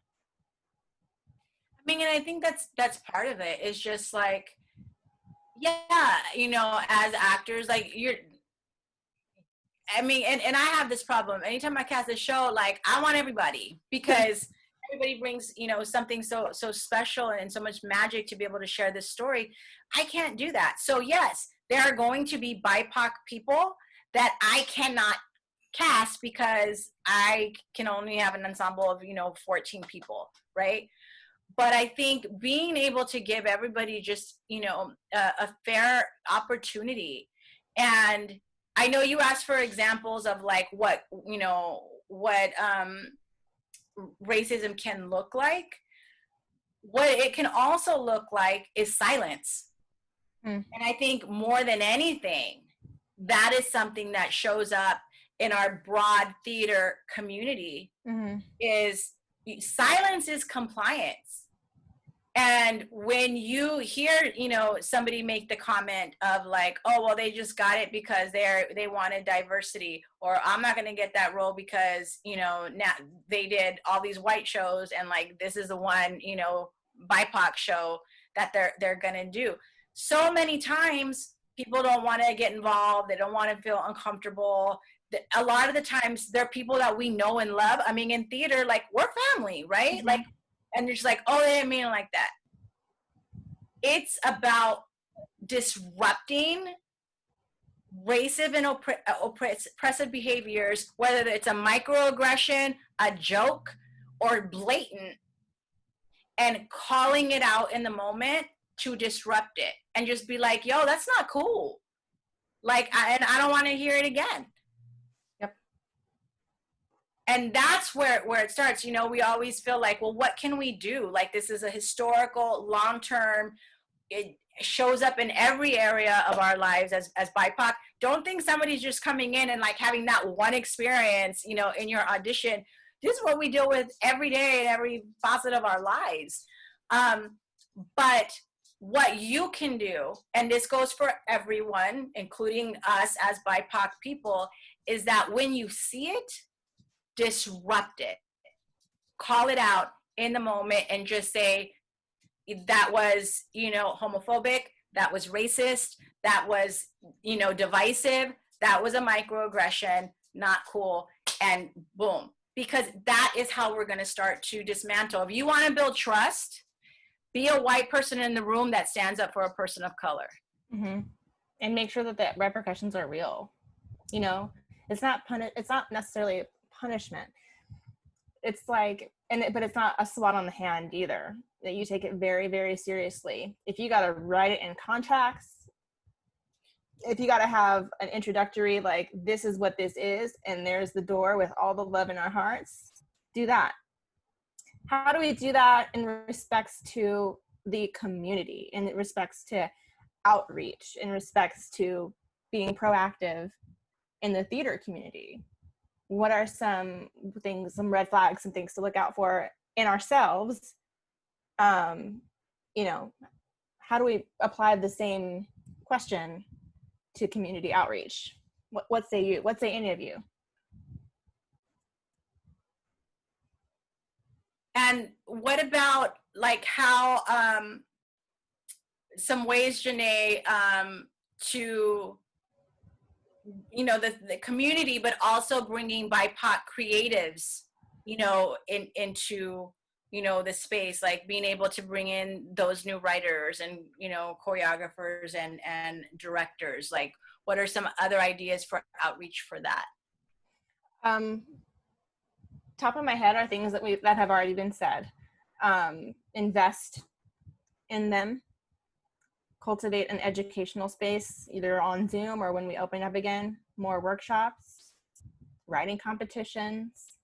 I mean, and I think that's part of it. It's just like, yeah, you know, as actors, like I mean, and I have this problem. Anytime I cast a show, like I want everybody because everybody brings, you know, something so special and so much magic to be able to share this story. I can't do that. So yes, there are going to be BIPOC people that I cannot cast because I can only have an ensemble of, you know, 14 people, right? But I think being able to give everybody just, you know, a fair opportunity. And I know you asked for examples of like what, you know, what racism can look like. What it can also look like is silence. And I think more than anything, that is something that shows up in our broad theater community is silence is compliance. And when you hear, you know, somebody make the comment of like, oh, well, they just got it because they wanted diversity, or I'm not going to get that role because, you know, now they did all these white shows and like this is the one, you know, BIPOC show that they're going to do. So many times people don't want to get involved. They don't want to feel uncomfortable. A lot of the times they're people that we know and love. I mean, in theater, like we're family, right? Like, and you're just like, oh, they didn't mean it like that. It's about disrupting racist and oppressive behaviors, whether it's a microaggression, a joke, or blatant, and calling it out in the moment to disrupt it and just be like, yo, that's not cool. Like, and I don't want to hear it again. And that's where it starts. You know, we always feel like, well, what can we do? Like, this is a historical, long-term, it shows up in every area of our lives as BIPOC. Don't think somebody's just coming in and like having that one experience, you know, in your audition. This is what we deal with every day in every facet of our lives. But what you can do, and this goes for everyone, including us as BIPOC people, is that when you see it, disrupt it, call it out in the moment and just say, that was, you know, homophobic, that was racist, that was, you know, divisive, that was a microaggression, not cool, and boom. Because that is how we're going to start to dismantle. If you want to build trust, be a white person in the room that stands up for a person of color. And make sure that the repercussions are real. You know, it's not necessarily punishment. it's like, but it's not a swat on the hand either, that you take it very, very seriously. If you got to write it in contracts, if you got to have an introductory, like, this is what this is, and there's the door with all the love in our hearts, do that. How do we do that in respects to the community, in respects to outreach, in respects to being proactive in the theater community? What are some things, some red flags, some things to look out for in ourselves? You know, how do we apply the same question to community outreach? What say you? What say any of you? And what about like how some ways, Jenae, to, you know, the community, but also bringing BIPOC creatives, you know, into, you know, the space, like being able to bring in those new writers and, you know, choreographers and directors? Like, what are some other ideas for outreach for that? Top of my head are things that have already been said. Invest in them. Cultivate an educational space, either on Zoom or when we open up again. More workshops, writing competitions.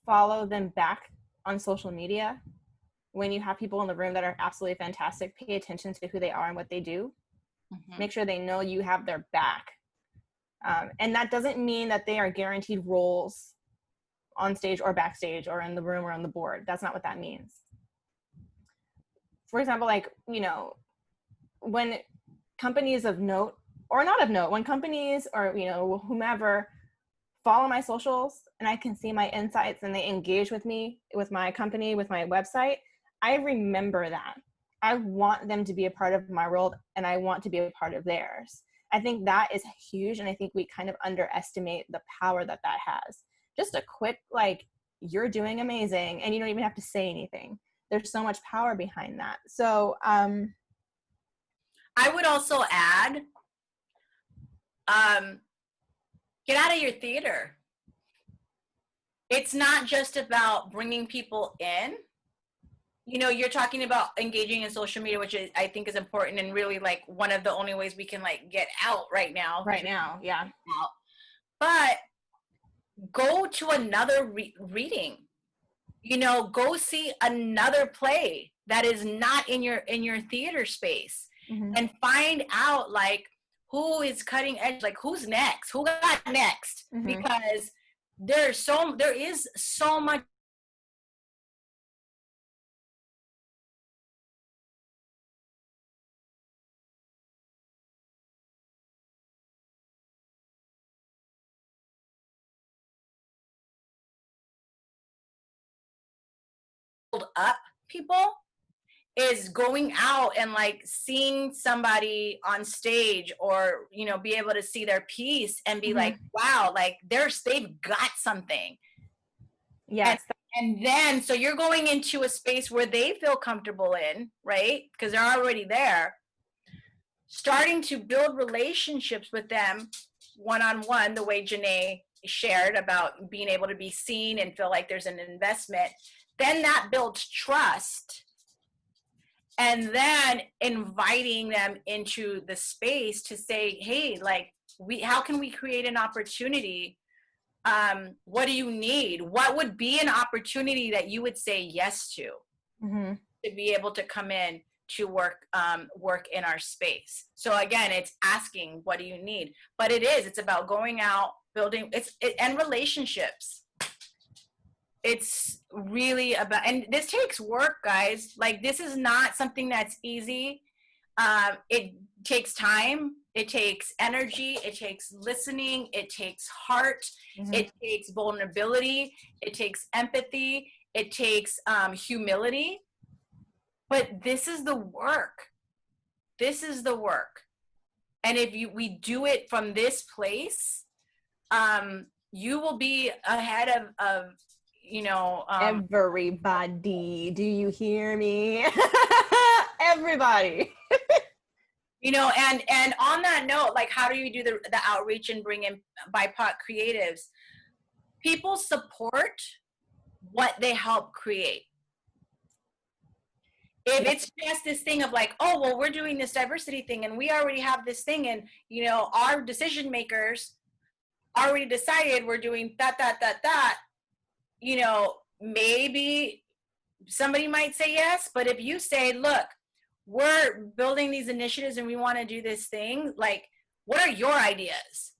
Follow them back on social media. When you have people in the room that are absolutely fantastic, pay attention to who they are and what they do. Mm-hmm. Make sure they know you have their back. And that doesn't mean that they are guaranteed roles on stage or backstage or in the room or on the board. That's not what that means. For example, like, you know, when companies of note or not of note, when companies or, you know, whomever follow my socials and I can see my insights and they engage with me, with my company, with my website, I remember that. I want them to be a part of my world and I want to be a part of theirs. I think that is huge, and I think we kind of underestimate the power that that has. Just a quick, like, you're doing amazing, and you don't even have to say anything. There's so much power behind that. So I would also add, get out of your theater. It's not just about bringing people in. You know, you're talking about engaging in social media, which I think is important and really like one of the only ways we can like get out right now. Right now, yeah. But go to another reading. You know, go see another play that is not in your theater space, mm-hmm. and find out like who is cutting edge, like who's next, who got next, mm-hmm. because there is so much up people is going out and like seeing somebody on stage or, you know, be able to see their piece and be mm-hmm. like, wow, like they've got something. Yes. And then, so you're going into a space where they feel comfortable in, right? Because they're already there. Starting to build relationships with them one-on-one, the way Jenae shared about being able to be seen and feel like there's an investment. Then that builds trust. And then inviting them into the space to say, hey, like, how can we create an opportunity? What do you need? What would be an opportunity that you would say yes to, mm-hmm. to be able to come in to work in our space? So again, it's asking, what do you need? But it's about going out, building, and relationships. It's really about, and this takes work, guys. Like, this is not something that's easy. It takes time. It takes energy. It takes listening. It takes heart. Mm-hmm. It takes vulnerability. It takes empathy. It takes humility. But this is the work. This is the work. And if we do it from this place, you will be ahead of you know, everybody. Do you hear me? Everybody. You know, and on that note, like, how do you do the outreach and bring in BIPOC creatives? people support what they help create. If it's just this thing of like, oh, well, we're doing this diversity thing and we already have this thing, and, you know, our decision makers already decided we're doing that, you know, maybe somebody might say yes. But if you say, look, we're building these initiatives and we want to do this thing, like, what are your ideas?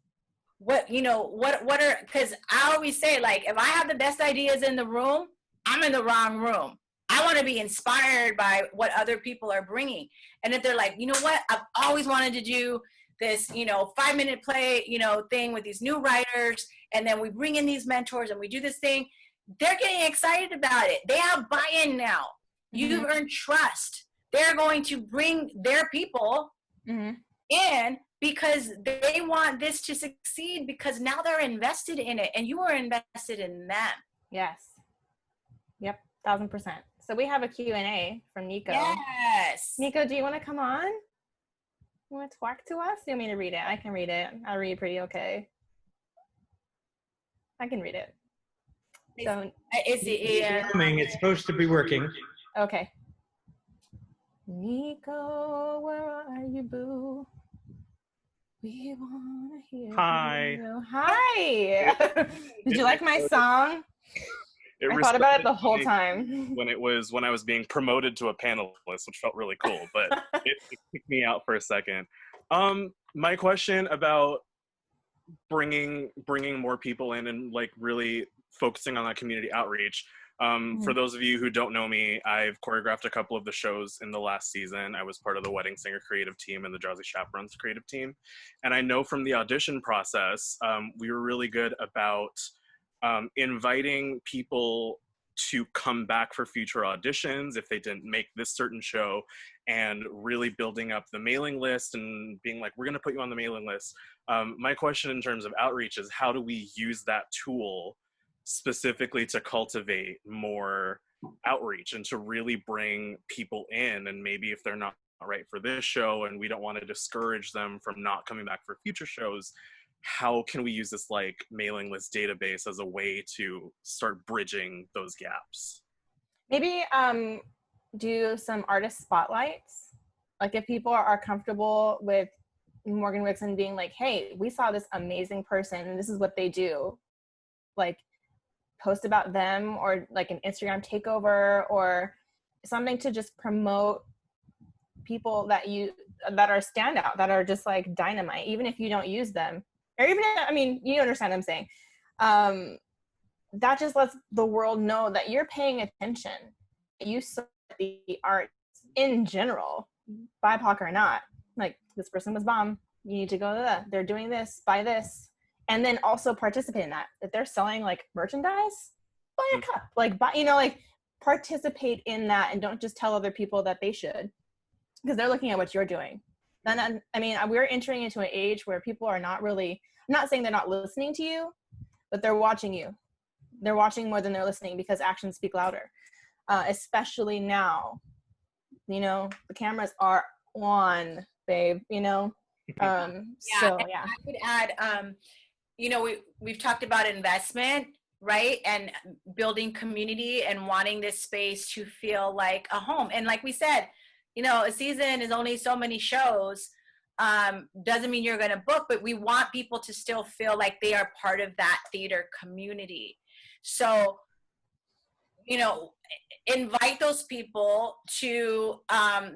What, you know, what are, because I always say, like, if I have the best ideas in the room, I'm in the wrong room. I want to be inspired by what other people are bringing. And if they're like, you know what, I've always wanted to do this, you know, 5-minute play, you know, thing with these new writers, and then we bring in these mentors and we do this thing, they're getting excited about it. They have buy-in now. You've earned trust. They're going to bring their people in because they want this to succeed, because now they're invested in it and you are invested in them. Yes. Yep. 1000%. So we have a Q&A from Nico. Yes. Nico, do you want to come on? You want to talk to us? You want me to read it? I can read it. I'll read pretty okay. I can read it. So It's supposed to be working. Okay. Nico, where are you, boo? We want to hear Hi. from you. Hi. Did you like my song? I thought about it the whole time. When I was being promoted to a panelist, which felt really cool, but it kicked me out for a second. My question about bringing more people in and like really focusing on that community outreach. For those of you who don't know me, I've choreographed a couple of the shows in the last season. I was part of the Wedding Singer creative team and the Drowsy Chaperones creative team. And I know from the audition process, we were really good about inviting people to come back for future auditions if they didn't make this certain show, and really building up the mailing list and being like, we're going to put you on the mailing list. My question in terms of outreach is, how do we use that tool specifically to cultivate more outreach and to really bring people in? And maybe if they're not right for this show and we don't want to discourage them from not coming back for future shows, how can we use this like mailing list database as a way to start bridging those gaps? Maybe do some artist spotlights. Like if people are comfortable with Morgan-Wixson being like, hey, we saw this amazing person and this is what they do. Like post about them, or like an Instagram takeover or something to just promote people that are standout, that are just like dynamite, even if you don't use them. Or even, I mean, you understand what I'm saying. That just lets the world know that you're paying attention. You support the arts in general, BIPOC or not. Like, this person was bomb. You need to go to that. They're doing this, buy this. And then also participate in that. If they're selling, like, merchandise, buy a cup. Like, buy, you know, like, participate in that, and don't just tell other people that they should. Because they're looking at what you're doing. And I mean, we're entering into an age where people are not really, I'm not saying they're not listening to you, but they're watching you. They're watching more than they're listening, because actions speak louder. Especially now, you know, the cameras are on, babe, you know? So, yeah. I would add, you know, we've talked about investment, right? And building community and wanting this space to feel like a home. And like we said, you know, a season is only so many shows. Doesn't mean you're going to book, but we want people to still feel like they are part of that theater community. So, you know, invite those people to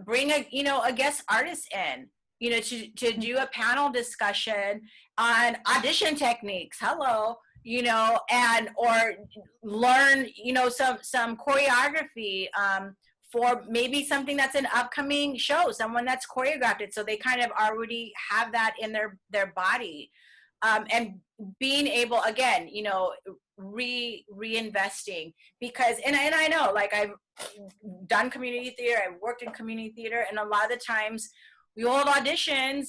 bring a guest artist in, you know, to do a panel discussion on audition techniques. Hello. You know, and or learn, you know, some choreography for maybe something that's an upcoming show, someone that's choreographed it, so they kind of already have that in their body. And being able, again, you know, reinvesting, because, and I know, like, I've done community theater, I've worked in community theater, and a lot of the times we hold auditions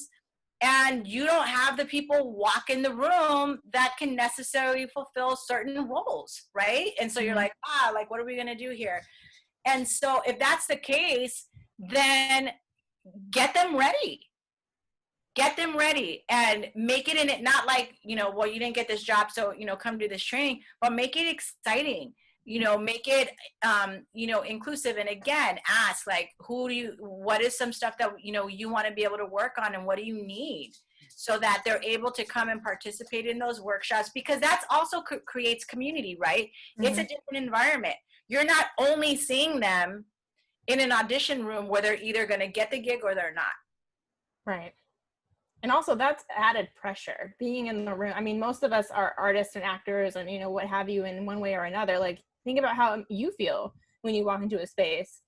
and you don't have the people walk in the room that can necessarily fulfill certain roles, right? And so you're like, like, what are we gonna do here? And so if that's the case, then get them ready. get them ready and make it in it, not like, well, you didn't get this job, so, come do this training, but make it exciting, make it, inclusive. And again, ask like, what is some stuff that, you want to be able to work on, and what do you need? So that they're able to come and participate in those workshops, because that's also creates community, right? Mm-hmm. It's a different environment. You're not only seeing them in an audition room where they're either going to get the gig or they're not. Right. And also that's added pressure being in the room. I mean, most of us are artists and actors and, what have you, in one way or another. Like, think about how you feel when you walk into a space.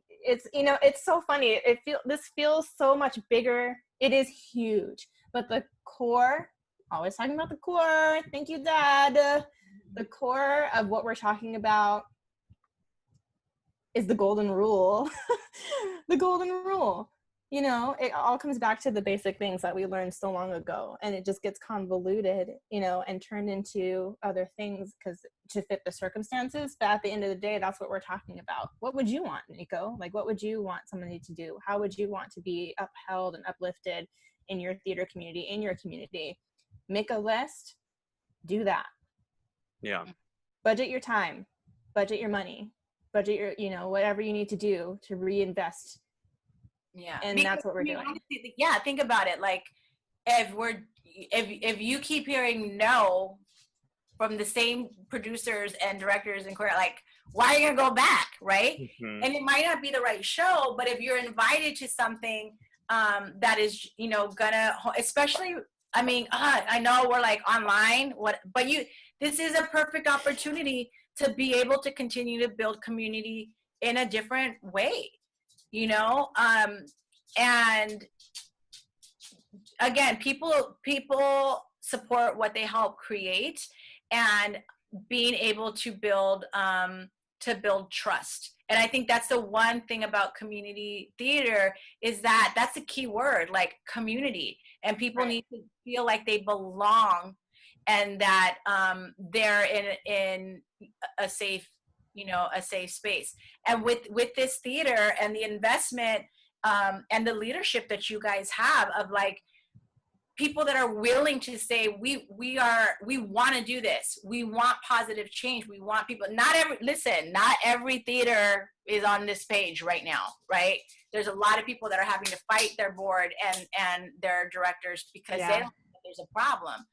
It's, it's so funny. This feels so much bigger. It is huge, but the core, always talking about the core. Thank you, Dad. The core of what we're talking about is the golden rule. The golden rule. It all comes back to the basic things that we learned so long ago, and it just gets convoluted, and turned into other things because to fit the circumstances. But at the end of the day, that's what we're talking about. What would you want, Nico? Like, what would you want somebody to do? How would you want to be upheld and uplifted in your theater community, in your community? Make a list, do that. Yeah. Budget your time, budget your money, budget your, whatever you need to do to reinvest. Yeah. And because, that's what we're doing. Honestly, yeah. Think about it. Like, if you keep hearing no from the same producers and directors and like, why are you going to go back? Right. Mm-hmm. And it might not be the right show, but if you're invited to something, that is, gonna, especially, I mean, I know we're like online, but this is a perfect opportunity to be able to continue to build community in a different way. And again, people support what they help create, and being able to build trust. And I think that's the one thing about community theater, is that that's a key word, like community, and people need to feel like they belong, and that they're in a safe, a safe space. And with this theater and the investment and the leadership that you guys have, of like people that are willing to say, we want to do this. We want positive change. We want people, not every theater is on this page right now, right? There's a lot of people that are having to fight their board and their directors because they don't know there's a problem.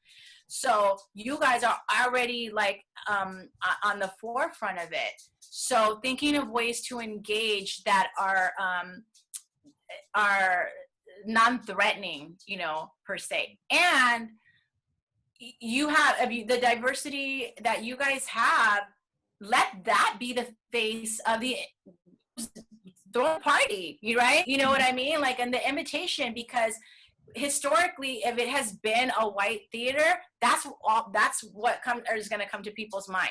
So you guys are already like on the forefront of it. So thinking of ways to engage that are non-threatening, per se. And you have the diversity that you guys have, let that be the face of the party, right? You know what I mean? Like, and the imitation, because historically, if it has been a white theater, that's what is going to come to people's mind.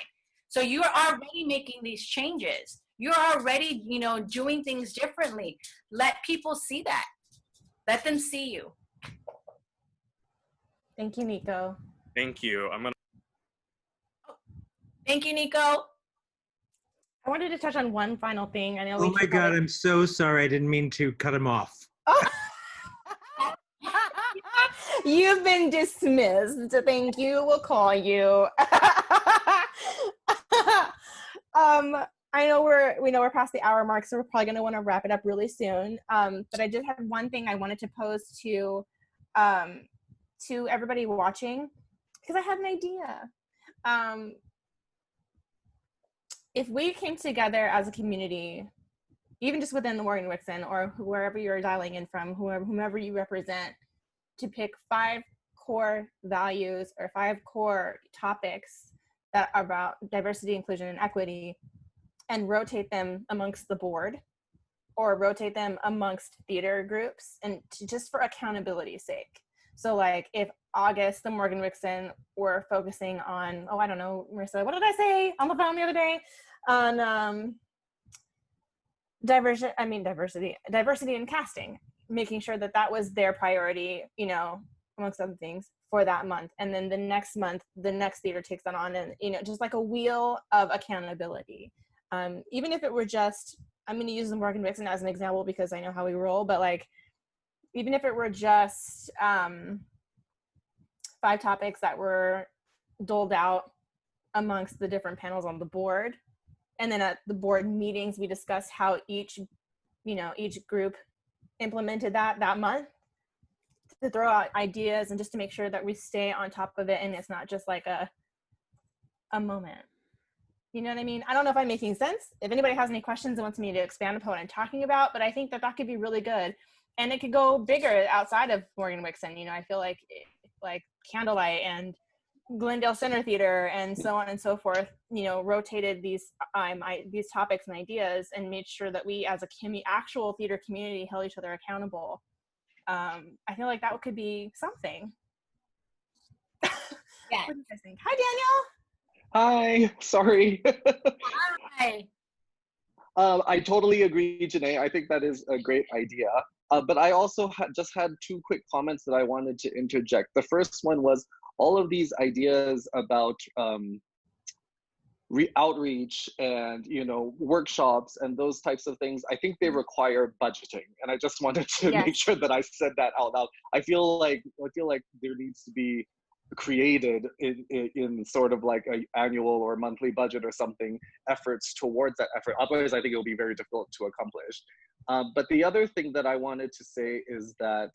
So you're already making these changes. You're already, doing things differently. Let people see that. Let them see you. Thank you, Nico. Thank you. Thank you, Nico. I wanted to touch on one final thing. I know. Oh my God, I'm so sorry. I didn't mean to cut him off. Oh. You've been dismissed. Thank you. We'll call you. I know we're past the hour mark, so we're probably going to want to wrap it up really soon. But I just had one thing I wanted to pose to everybody watching, because I had an idea. If we came together as a community, even just within the Morgan-Wixson or wherever you're dialing in from, whomever you represent, to pick 5 core values or 5 core topics that are about diversity, inclusion, and equity, and rotate them amongst the board or rotate them amongst theater groups, and just for accountability's sake. So like if August, the Morgan-Wixson, were focusing on, I don't know, Marissa, what did I say on the phone the other day? On diversity in casting, making sure that was their priority, amongst other things for that month. And then the next month, the next theater takes that on, and, just like a wheel of accountability. Even if it were just, I'm going to use the Morgan-Wixson as an example because I know how we roll, but like even if it were just 5 topics that were doled out amongst the different panels on the board. And then at the board meetings, we discussed how each group implemented that month, to throw out ideas and just to make sure that we stay on top of it and it's not just like a moment. You know what I mean? I don't know if I'm making sense. If anybody has any questions and wants me to expand upon what I'm talking about, but I think that could be really good. And it could go bigger outside of Morgan-Wixson. You know, I feel like Candlelight and Glendale Center Theater and so on and so forth, you know, rotated these topics and ideas and made sure that we as a actual theater community held each other accountable. I feel like that could be something. Yeah. What do you guys think? Hi, Daniel. Hi, sorry. Hi. I totally agree, Jenae. I think that is a great idea. But I also just had 2 quick comments that I wanted to interject. The first one was all of these ideas about outreach and, you know, workshops and those types of things. I think they require budgeting, and I just wanted to Yes. make sure that I said that out loud. I feel like there needs to be created in sort of like an annual or monthly budget or something, efforts towards that effort. Otherwise, I think it will be very difficult to accomplish. But the other thing that I wanted to say is that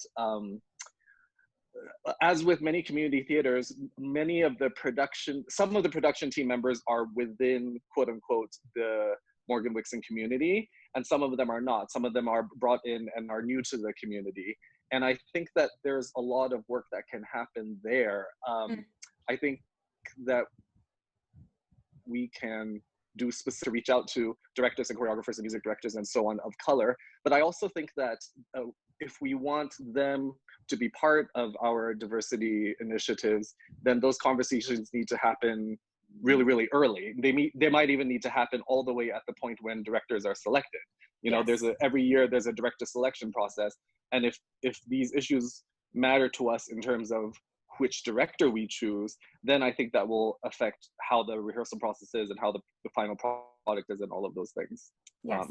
as with many community theaters, some of the production team members are within, quote unquote, the Morgan-Wixson community, and some of them are not. Some of them are brought in and are new to the community. And I think that there's a lot of work that can happen there. I think that we can do specific to reach out to directors and choreographers and music directors and so on of color. But I also think that if we want them to be part of our diversity initiatives, then those conversations need to happen really, really early. They might even need to happen all the way at the point when directors are selected. You know, Yes. every year there's a director selection process. And if these issues matter to us in terms of which director we choose, then I think that will affect how the rehearsal process is and how the final product is and all of those things. Yes.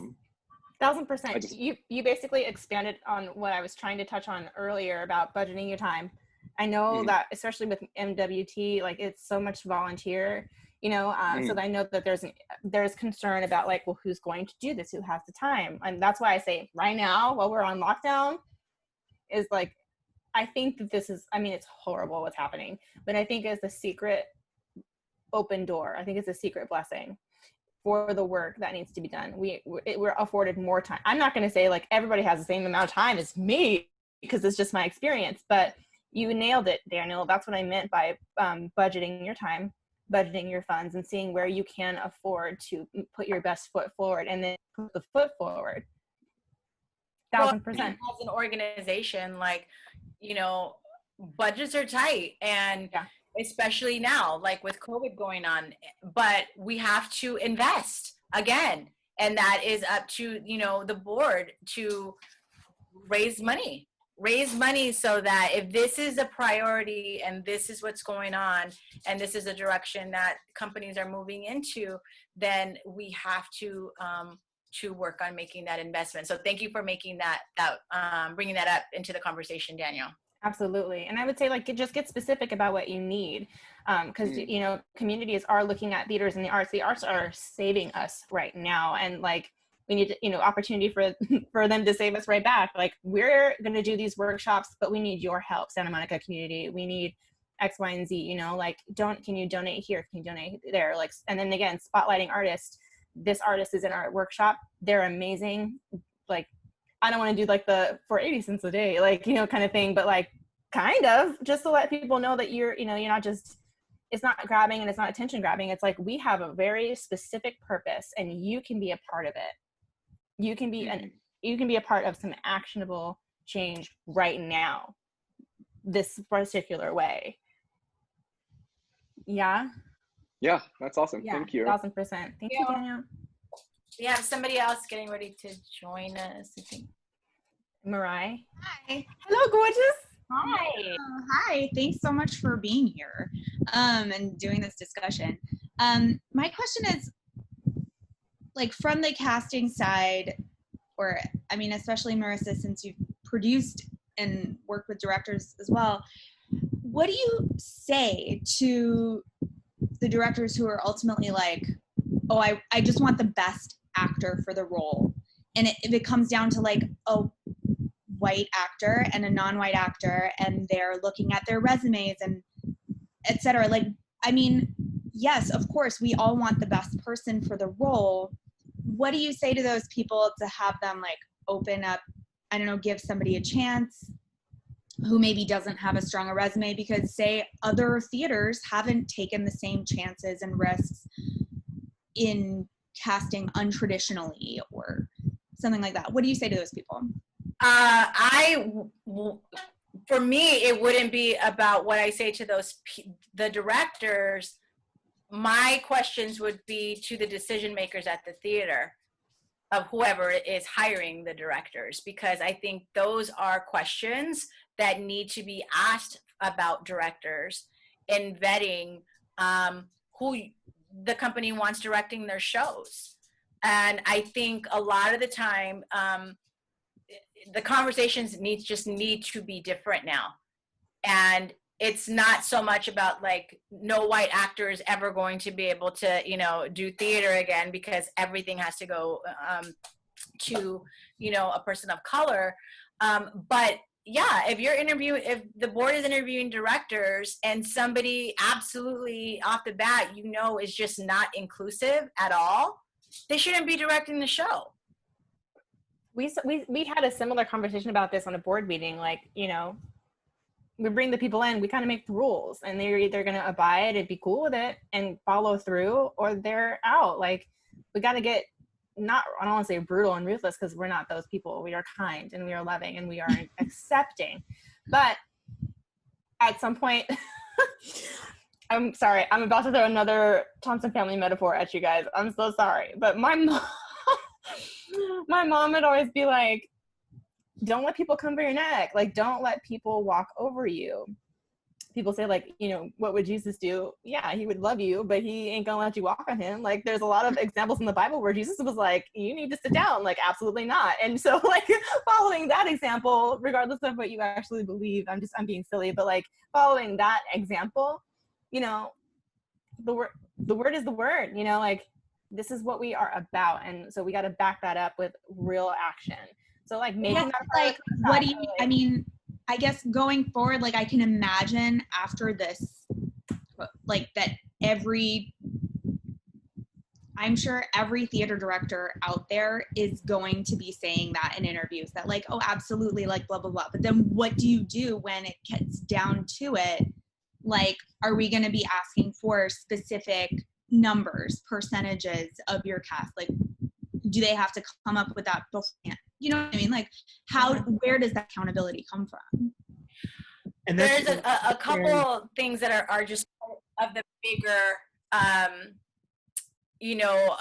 1000%. just- You basically expanded on what I was trying to touch on earlier about budgeting your time. I know that especially with MWT, like it's so much volunteer, you know, so I know that there's concern about like, well, who's going to do this? Who has the time? And that's why I say right now, while we're on lockdown, is like, I think that this is, I mean, it's horrible what's happening, but I think it's a secret open door. I think it's a secret blessing for the work that needs to be done. We're afforded more time. I'm not going to say like everybody has the same amount of time as me because it's just my experience, but you nailed it, Daniel. That's what I meant by budgeting your time, budgeting your funds, and seeing where you can afford to put your best foot forward and then put the foot forward. 1000%. As an organization, like, you know, budgets are tight, and especially now, like with COVID going on, but we have to invest again. And that is up to, you know, the board to raise money so that if this is a priority and this is what's going on and this is a direction that companies are moving into, then we have to work on making that investment. So thank you for making that bringing that up into the conversation, Daniel. Absolutely. And I would say like, just get specific about what you need. Because, you know, communities are looking at theaters and the arts are saving us right now. And like, we need, you know, opportunity for them to save us right back. Like, we're going to do these workshops, but we need your help, Santa Monica community. We need X, Y, and Z, you know, like, can you donate here? Can you donate there? Like, and then again, spotlighting artists. This artist is in our workshop. They're amazing. Like, I don't want to do like the for 80 cents a day, like, you know, kind of thing, but like kind of just to let people know that you're not just, it's not grabbing and it's not attention grabbing. It's like, we have a very specific purpose and you can be a part of it. You can be a part of some actionable change right now, this particular way. Yeah. Yeah, that's awesome. Yeah, Thank you. 1000%. Thank you, Daniel. We have somebody else getting ready to join us, I think. Mariah. Hi. Hello, gorgeous. Hi. Hi. Thanks so much for being here and doing this discussion. My question is, like, from the casting side, or I mean, especially Marissa, since you've produced and work with directors as well. What do you say to the directors who are ultimately like, oh, I just want the best actor for the role? And if it comes down to like a white actor and a non-white actor, and they're looking at their resumes and et cetera. Like, I mean, yes, of course, we all want the best person for the role. What do you say to those people to have them like open up, I don't know, give somebody a chance who maybe doesn't have a stronger resume because, say, other theaters haven't taken the same chances and risks in casting untraditionally or something like that? What do you say to those people? For me, it wouldn't be about what I say to the directors. My questions would be to the decision makers at the theater, of whoever is hiring the directors, because I think those are questions that need to be asked about directors in vetting who the company wants directing their shows. And I think a lot of the time, the conversations need to be different now. And it's not so much about like no white actor is ever going to be able to, you know, do theater again because everything has to go to, you know, a person of color. But yeah, if the board is interviewing directors and somebody absolutely off the bat, you know, is just not inclusive at all, they shouldn't be directing the show. We had a similar conversation about this on a board meeting. Like, you know, we bring the people in, we kind of make the rules, and they're either going to abide and be cool with it and follow through, or they're out. Like, we got to get I don't want to say brutal and ruthless, because we're not those people. We are kind and we are loving and we are accepting. But at some point, I'm sorry, I'm about to throw another Thompson family metaphor at you guys. I'm so sorry. But my mom would always be like, don't let people come for your neck. Like, don't let people walk over you. People say, like, you know, what would Jesus do? Yeah, he would love you, but he ain't gonna let you walk on him. Like, there's a lot of examples in the Bible where Jesus was like, you need to sit down. Like, absolutely not. And so, like, following that example, regardless of what you actually believe, I'm being silly, but like following that example, you know, the word is the word, you know, like, this is what we are about. And so we got to back that up with real action. So like making that like, what do you, I mean, I guess going forward, like, I can imagine after this, like, that I'm sure every theater director out there is going to be saying that in interviews, that like, oh, absolutely, like, blah, blah, blah. But then what do you do when it gets down to it? Like, are we going to be asking for specific numbers, percentages of your cast? Like, do they have to come up with that beforehand? You know what I mean? Like, where does that accountability come from? And there's a couple things that are just of the bigger, you know,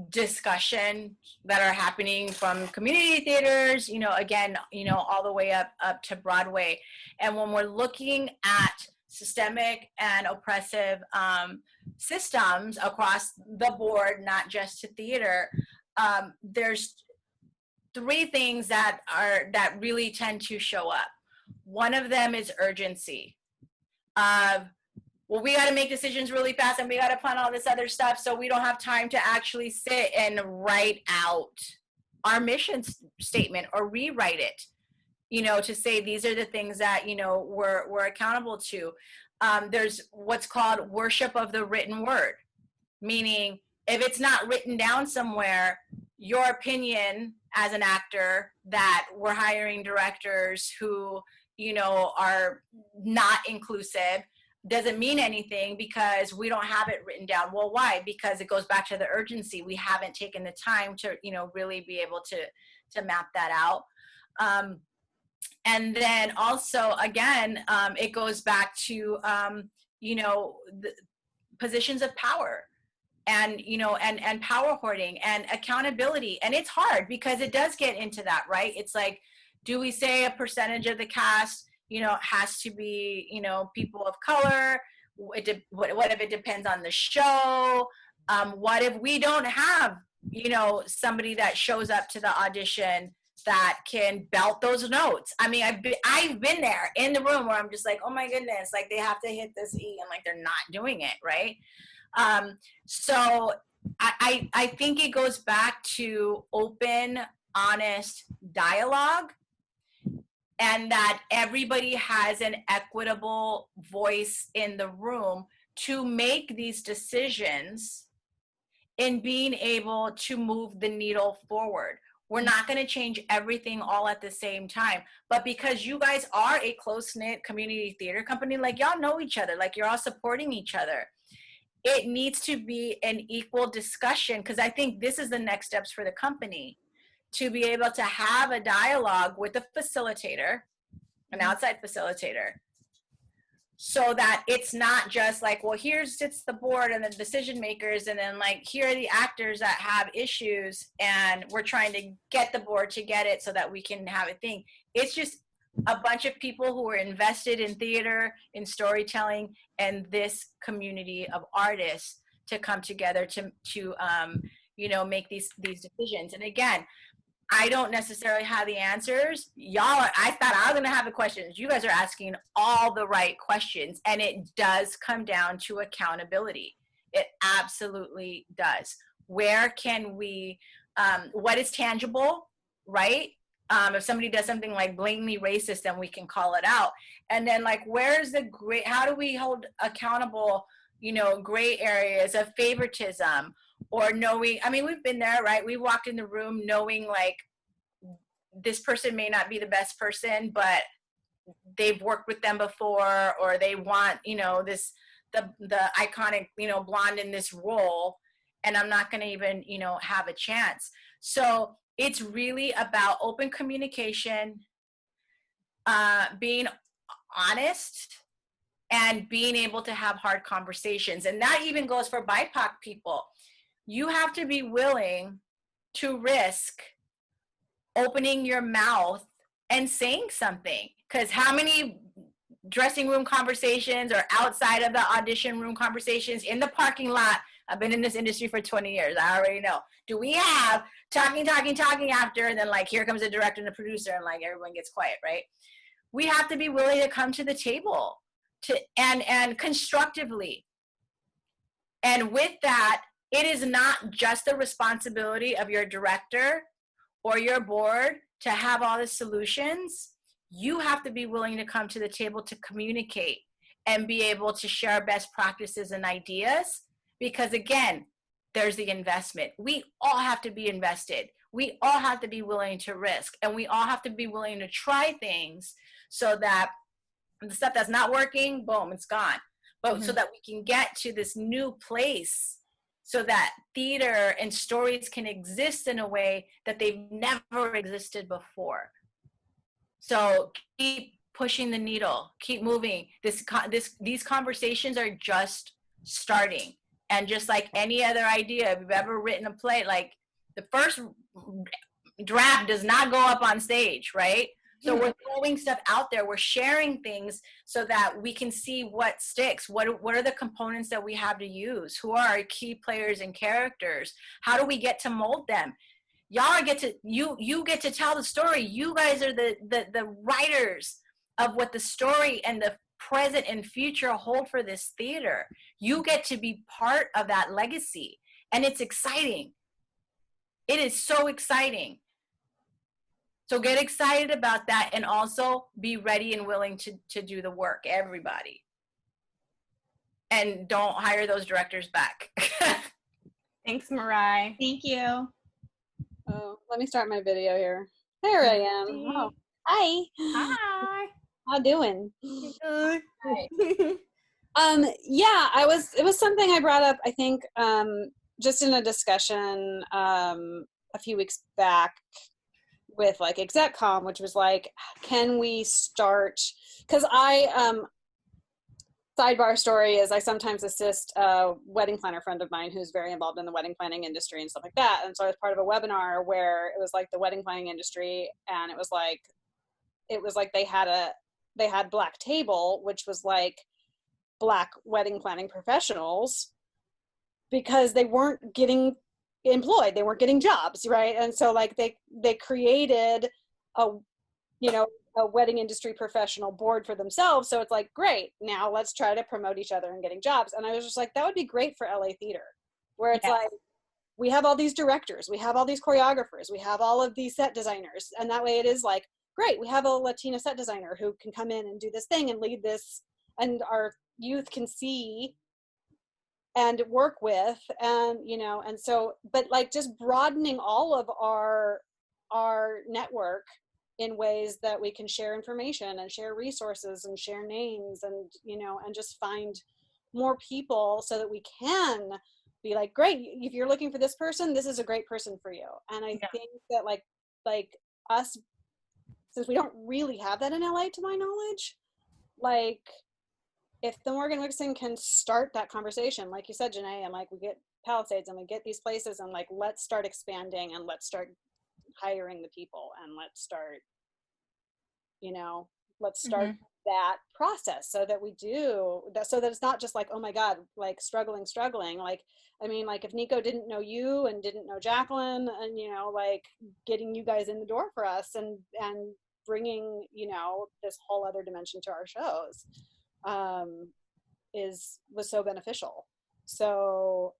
discussion that are happening from community theaters, you know, again, you know, all the way up to Broadway. And when we're looking at systemic and oppressive systems across the board, not just to theater, there's three things that really tend to show up. One of them is urgency. Well, we got to make decisions really fast, and we got to plan all this other stuff, so we don't have time to actually sit and write out our mission statement or rewrite it, you know, to say these are the things that, you know, we're accountable to. There's what's called worship of the written word, meaning if it's not written down somewhere, your opinion as an actor, that we're hiring directors who, you know, are not inclusive, doesn't mean anything because we don't have it written down. Well, why? Because it goes back to the urgency. We haven't taken the time to, you know, really be able to map that out. And then also, again, it goes back to, you know, the positions of power and, you know, and power hoarding and accountability. And it's hard because it does get into that, right? It's like, do we say a percentage of the cast, you know, has to be, you know, people of color? What if it depends on the show? What if we don't have, you know, somebody that shows up to the audition that can belt those notes. I mean, I've been there in the room where I'm just like, oh my goodness, like they have to hit this E and like they're not doing it, right? So I think it goes back to open, honest dialogue, and that everybody has an equitable voice in the room to make these decisions in being able to move the needle forward. We're not going to change everything all at the same time, but because you guys are a close-knit community theater company, like y'all know each other, like you're all supporting each other. It needs to be an equal discussion, because I think this is the next steps for the company, to be able to have a dialogue with the facilitator, an outside facilitator, so that it's not just like, well, here sits the board and the decision makers, and then like, here are the actors that have issues, and we're trying to get the board to get it so that we can have a thing. It's just a bunch of people who are invested in theater, in storytelling, and this community of artists to come together to you know, make these decisions. And again, I don't necessarily have the answers. I thought I was gonna have the questions. You guys are asking all the right questions, and it does come down to accountability. It absolutely does. Where can we, what is tangible, right? If somebody does something like blatantly racist, then we can call it out. And then like, where's the how do we hold accountable, you know, gray areas of favoritism, or knowing, I mean, we've been there, right? We walked in the room knowing like this person may not be the best person, but they've worked with them before, or they want, you know, the iconic, you know, blonde in this role, and I'm not going to even, you know, have a chance. So it's really about open communication, being honest, and being able to have hard conversations. And that even goes for BIPOC people. You have to be willing to risk opening your mouth and saying something. Because how many dressing room conversations or outside of the audition room conversations in the parking lot? I've been in this industry for 20 years. I already know. Do we have talking after, and then like, here comes the director and the producer, and like everyone gets quiet, right? We have to be willing to come to the table and constructively. And with that, it is not just the responsibility of your director or your board to have all the solutions. You have to be willing to come to the table to communicate and be able to share best practices and ideas, because again, there's the investment. We all have to be invested. We all have to be willing to risk, and we all have to be willing to try things so that the stuff that's not working, boom, it's gone. But so that we can get to this new place, so that theater and stories can exist in a way that they've never existed before. So keep pushing the needle, keep moving. These conversations are just starting. And just like any other idea, if you've ever written a play, like the first draft does not go up on stage, right? So we're throwing stuff out there. We're sharing things so that we can see what sticks. What are the components that we have to use? Who are our key players and characters? How do we get to mold them? Y'all you get to tell the story. You guys are the writers of what the story and the present and future hold for this theater. You get to be part of that legacy, and it's exciting. It is so exciting. So get excited about that, and also be ready and willing to do the work, everybody. And don't hire those directors back. Thanks, Mariah. Thank you. Oh, let me start my video here. There I am. Oh, hi. Hi. How doing? Good. Yeah, it was something I brought up, I think, just in a discussion a few weeks back with like ExecCom, which was like, can we start, because sidebar story is I sometimes assist a wedding planner friend of mine who's very involved in the wedding planning industry and stuff like that. And so I was part of a webinar where it was like the wedding planning industry, and it was like they had Black Table, which was like Black wedding planning professionals, because they weren't getting, employed, they weren't getting jobs, right? And so like they created a, you know, a wedding industry professional board for themselves. So it's like, great, now let's try to promote each other and getting jobs. And I was just like, that would be great for LA theater, where it's like, we have all these directors, we have all these choreographers, we have all of these set designers. And that way it is like, great, we have a Latina set designer who can come in and do this thing and lead this, and our youth can see and work with, and, you know, and so, but like just broadening all of our network in ways that we can share information and share resources and share names and, you know, and just find more people so that we can be like, great, if you're looking for this person, this is a great person for you. And I think that like us, since we don't really have that in LA to my knowledge, like if the Morgan-Wixson can start that conversation, like you said, Jenae, and like we get Palisades and we get these places, and like, let's start expanding and let's start hiring the people, and let's start, you know, let's start that process so that we do that, so that it's not just like, oh my God, like struggling. Like, I mean, like if Nico didn't know you and didn't know Jacqueline, and, you know, like getting you guys in the door for us and bringing, you know, this whole other dimension to our shows, was so beneficial. So,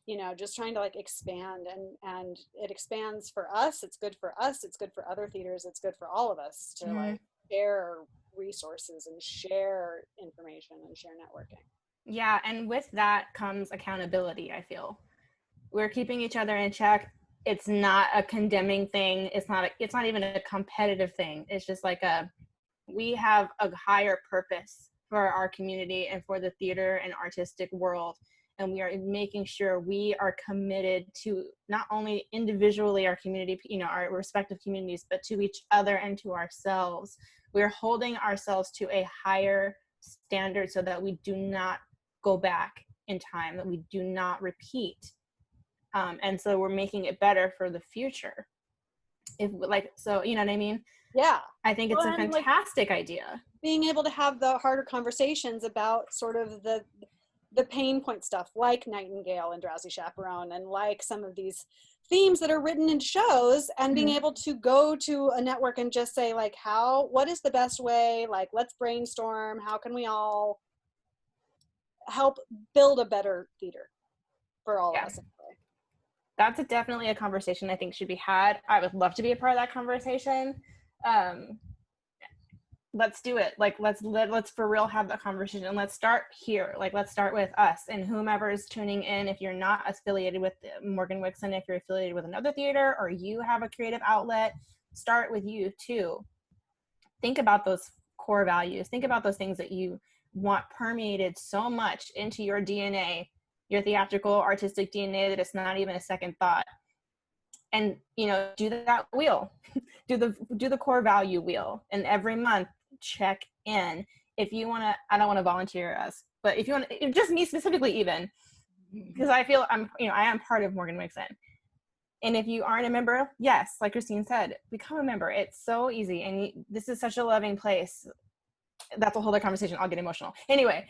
you know, just trying to like expand, and it expands for us. It's good for us. It's good for other theaters. It's good for all of us to like share resources and share information and share networking. Yeah, and with that comes accountability, I feel. We're keeping each other in check. It's not a condemning thing. It's not even a competitive thing. It's just like we have a higher purpose for our community and for the theater and artistic world. And we are making sure we are committed to not only individually our community, you know, our respective communities, but to each other and to ourselves. We're holding ourselves to a higher standard so that we do not go back in time, that we do not repeat. And so we're making it better for the future. If like, so, you know what I mean? Yeah. I think it's a fantastic idea. Being able to have the harder conversations about sort of the pain point stuff, like Nightingale and Drowsy Chaperone, and like some of these themes that are written in shows, and being able to go to a network and just say like, what is the best way? Like, let's brainstorm. How can we all help build a better theater for all of us? That's definitely a conversation I think should be had. I would love to be a part of that conversation. Let's do it. Like, let's for real have that conversation, and let's start here. Like, let's start with us and whomever is tuning in. If you're not affiliated with Morgan-Wixson, if you're affiliated with another theater, or you have a creative outlet, start with you too. Think about those core values. Think about those things that you want permeated so much into your DNA, your theatrical artistic DNA, that it's not even a second thought. And, you know, do that wheel, do the core value wheel, and every month check in. If you want to, I don't want to volunteer us, but if you want, just me specifically, even because I feel I am part of Morgan-Wixson. And if you aren't a member, yes, like Christine said, become a member. It's so easy, and this is such a loving place. That's a whole other conversation. I'll get emotional. Anyway,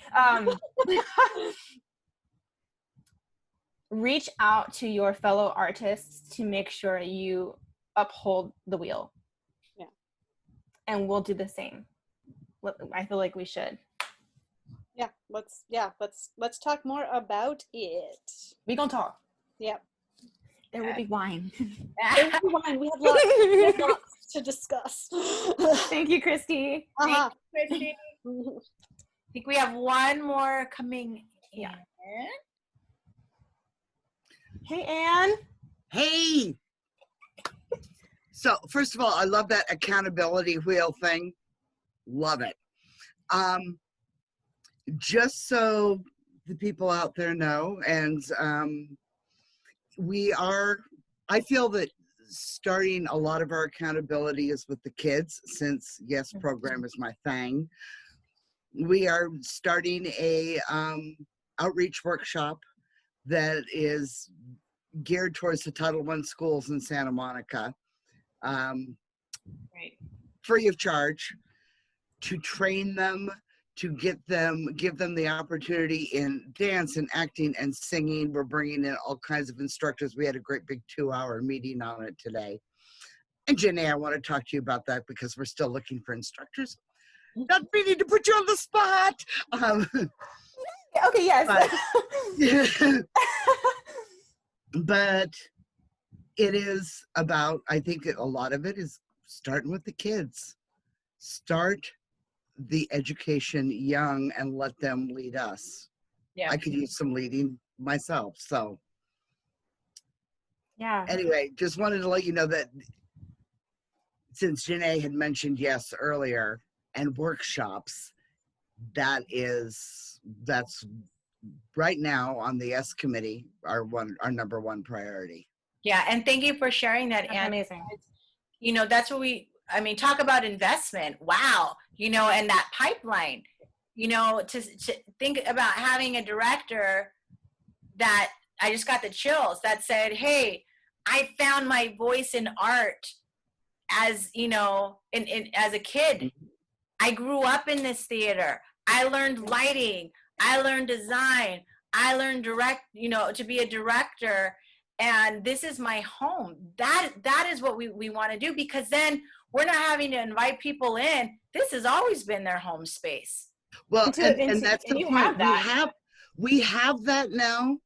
reach out to your fellow artists to make sure you uphold the wheel. Yeah. And we'll do the same. I feel like we should. Yeah, let's talk more about it. We gonna talk. Yep. There will be wine. There will be wine. We have lots to discuss. Thank you, Christy. Uh-huh. Thank you, Christy. I think we have one more coming in. Yeah. Hey, Anne. Hey. So first of all, I love that accountability wheel thing. Love it. Just so the people out there know, and I feel that starting a lot of our accountability is with the kids, since Yes program is my thing. We are starting a outreach workshop that is geared towards the Title I schools in Santa Monica, Right. free of charge, to train them to give them the opportunity in dance and acting and singing. We're bringing in all kinds of instructors. We had a great big 2-hour meeting on it today. And Jenae, I want to talk to you about that because we're still looking for instructors. Not meaning to put you on the spot. Okay, yes. But it is about, I think a lot of it is starting with the kids. Start the education young and let them lead us. Yeah. I could use some leading myself. So Yeah. anyway, just wanted to let you know that since Jenae had mentioned yes earlier, and workshops, that's right now on the S committee, our number one priority. Yeah, and thank you for sharing that, That's Anne. amazing. You know, that's what talk about investment. Wow. You know, and that pipeline, you know, to think about having a director that, I just got the chills, that said, hey, I found my voice in art as, you know, as a kid. I grew up in this theater. I learned lighting. I learned design. I learned to be a director. And this is my home. That is what we want to do, because then we're not having to invite people in. This has always been their home space. Well, and that's the you point. have that. We have that now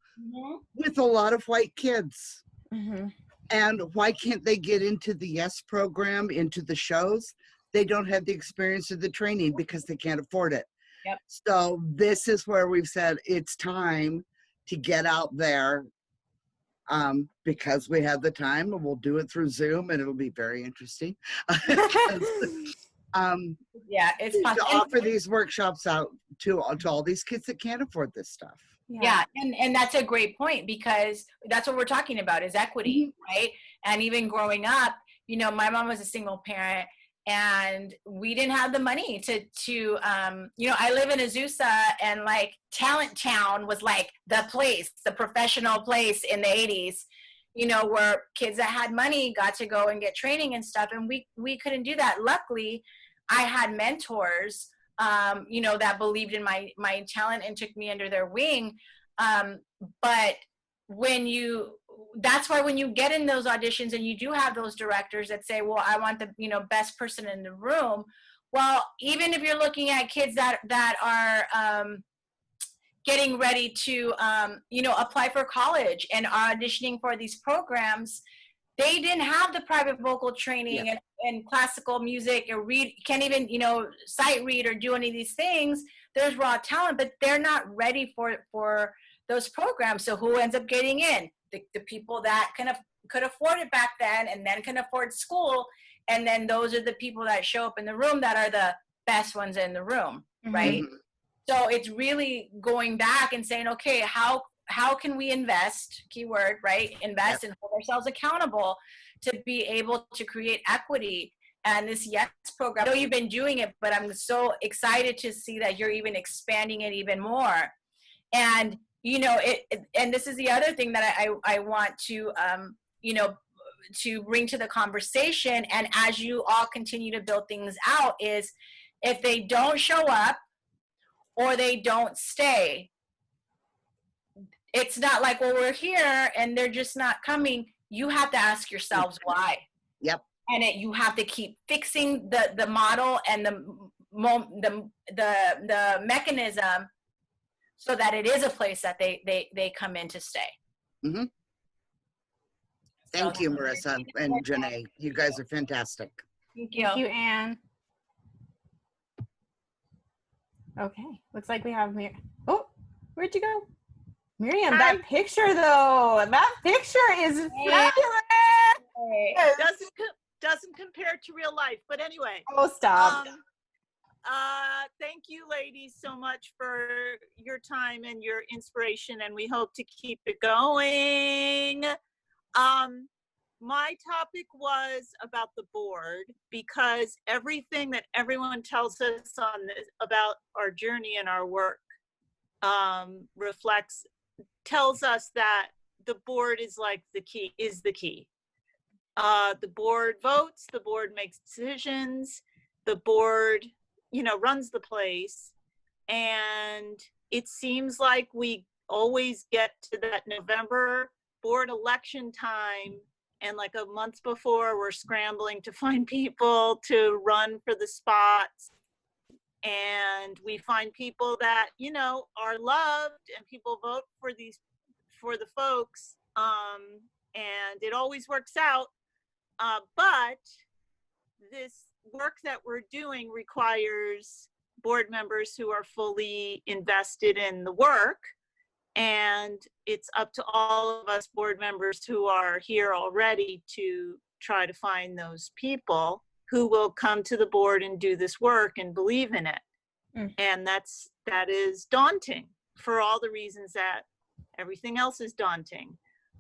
with a lot of white kids. Mm-hmm. And why can't they get into the YES program, into the shows? They don't have the experience or the training because they can't afford it. Yep. So this is where we've said it's time to get out there, because we have the time, and we'll do it through Zoom, and it'll be very interesting. Yeah, it's to possible. offer these workshops out to all these kids that can't afford this stuff. Yeah, and that's a great point, because that's what we're talking about is equity, right? And even growing up, you know, my mom was a single parent, and we didn't have the money to you know, I live in Azusa, and like Talent Town was like the place, the professional place in the 80s, you know, where kids that had money got to go and get training and stuff, and we couldn't do that. Luckily, I had mentors, you know, that believed in my talent and took me under their wing. But that's why when you get in those auditions and you do have those directors that say, well, I want the, you know, best person in the room. Well, even if you're looking at kids that are getting ready to, you know, apply for college and are auditioning for these programs, they didn't have the private vocal training and classical music, or can't even, you know, sight read or do any of these things. There's raw talent, but they're not ready for those programs. So who ends up getting in? The people that could afford it back then, and then can afford school. And then those are the people that show up in the room that are the best ones in the room, right? So it's really going back and saying, okay, how can we invest, keyword, right? Invest and hold ourselves accountable to be able to create equity. And this YES program, I know you've been doing it, but I'm so excited to see that you're even expanding it even more. And, you know, and this is the other thing that I want to, you know, to bring to the conversation. And as you all continue to build things out, is if they don't show up or they don't stay, it's not like, well, we're here and they're just not coming. You have to ask yourselves why. Yep. And you have to keep fixing the model and the mechanism so that it is a place that they come in to stay. Mm-hmm. Thank you, Marissa and Jenae. You guys are fantastic. Thank you. Thank you, Anne. Okay, looks like we have Oh, where'd you go? Miriam, that picture though, that picture is fabulous. Doesn't compare to real life, but anyway. Oh, stop. Thank you ladies so much for your time and your inspiration, and we hope to keep it going. My topic was about the board, because everything that everyone tells us on this about our journey and our work tells us that the board is like the key. The board votes, the board makes decisions, the board, you know, runs the place. and it seems like we always get to that November board election time, and like a month before, we're scrambling to find people to run for the spots. And we find people that, you know, are loved, and people vote for the folks. And it always works out. But this work that we're doing requires board members who are fully invested in the work. And it's up to all of us board members who are here already to try to find those people who will come to the board and do this work and believe in it. And that is daunting for all the reasons that everything else is daunting.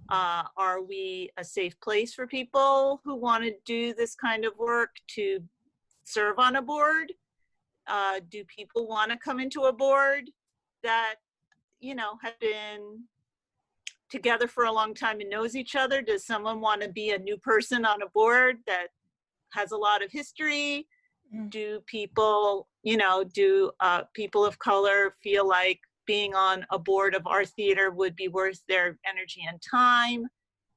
Are we a safe place for people who want to do this kind of work to serve on a board? Do people want to come into a board that, you know, have been together for a long time and knows each other? Does someone want to be a new person on a board that has a lot of history? Do people, you know, people of color feel like being on a board of our theater would be worth their energy and time?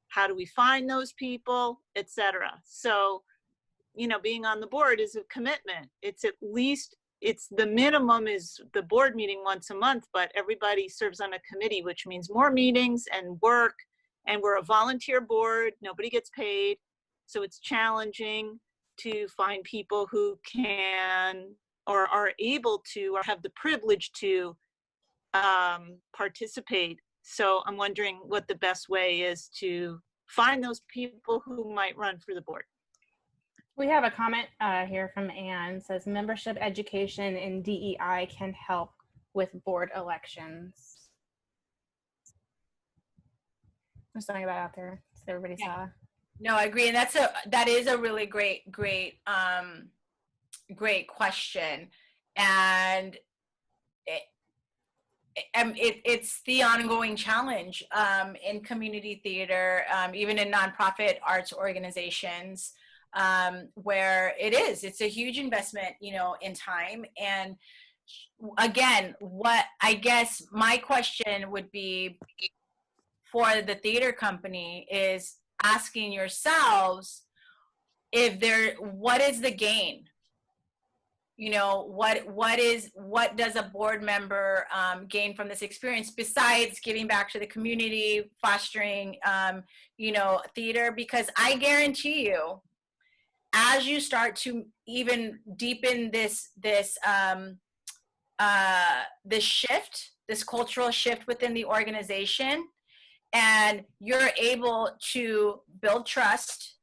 How do we find those people, etc.? So, you know, being on the board is a commitment. It's at least, the minimum is the board meeting once a month, but everybody serves on a committee, which means more meetings and work. And we're a volunteer board, nobody gets paid. So it's challenging to find people who can or are able to or have the privilege to participate. So I'm wondering what the best way is to find those people who might run for the board. We have a comment here from Anne. Says membership education in DEI can help with board elections. Just throwing that out there so everybody saw. No, I agree, and that is a really great question, and it's the ongoing challenge in community theater, even in nonprofit arts organizations, where it's a huge investment, you know, in time. And again, what I guess my question would be for the theater company is asking yourselves what is the gain? You know, what does a board member gain from this experience besides giving back to the community, fostering, you know, theater? Because I guarantee you, as you start to even deepen this shift, this cultural shift within the organization, and you're able to build trust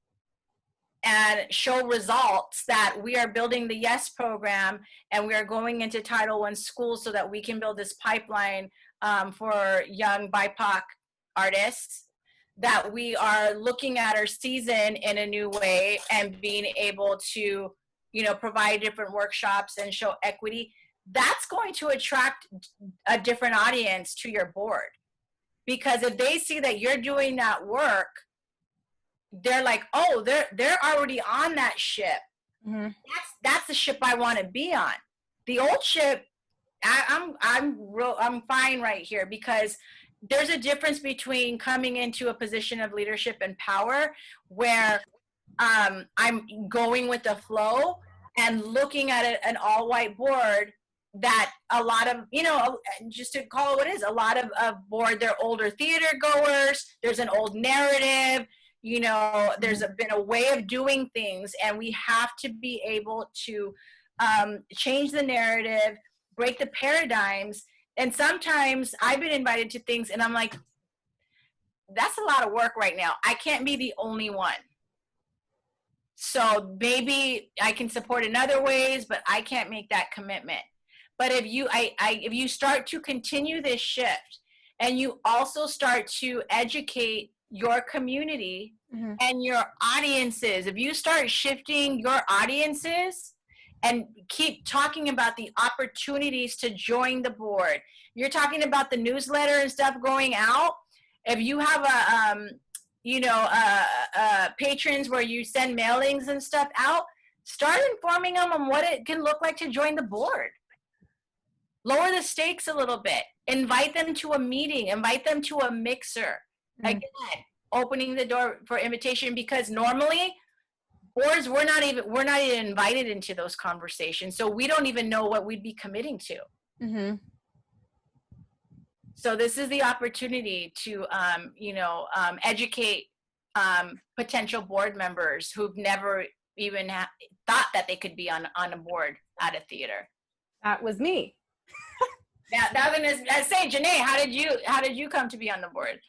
and show results that we are building the YES program and we are going into Title I schools so that we can build this pipeline for young BIPOC artists, that we are looking at our season in a new way and being able to, you know, provide different workshops and show equity. That's going to attract a different audience to your board. Because if they see that you're doing that work, they're like, oh, they're already on that ship. Mm-hmm. That's the ship I want to be on. The old ship, I'm fine right here, because there's a difference between coming into a position of leadership and power where I'm going with the flow and looking at an all-white board that a lot of, you know, just to call it what it is, a lot of board, they're older theater goers, there's an old narrative, you know, there's been a way of doing things, and we have to be able to change the narrative, break the paradigms. And sometimes I've been invited to things and I'm like, that's a lot of work right now. I can't be the only one. So maybe I can support in other ways, but I can't make that commitment. But if you start to continue this shift and you also start to educate your community and your audiences, if you start shifting your audiences and keep talking about the opportunities to join the board, you're talking about the newsletter and stuff going out. If you have patrons where you send mailings and stuff out, start informing them on what it can look like to join the board. Lower the stakes a little bit. Invite them to a meeting. Invite them to a mixer. Again, opening the door for invitation, because normally boards, we're not even invited into those conversations. So we don't even know what we'd be committing to. Mm-hmm. So this is the opportunity to, educate potential board members who've never even thought that they could be on a board at a theater. That was me. That was gonna say, Jenae, how did you come to be on the board?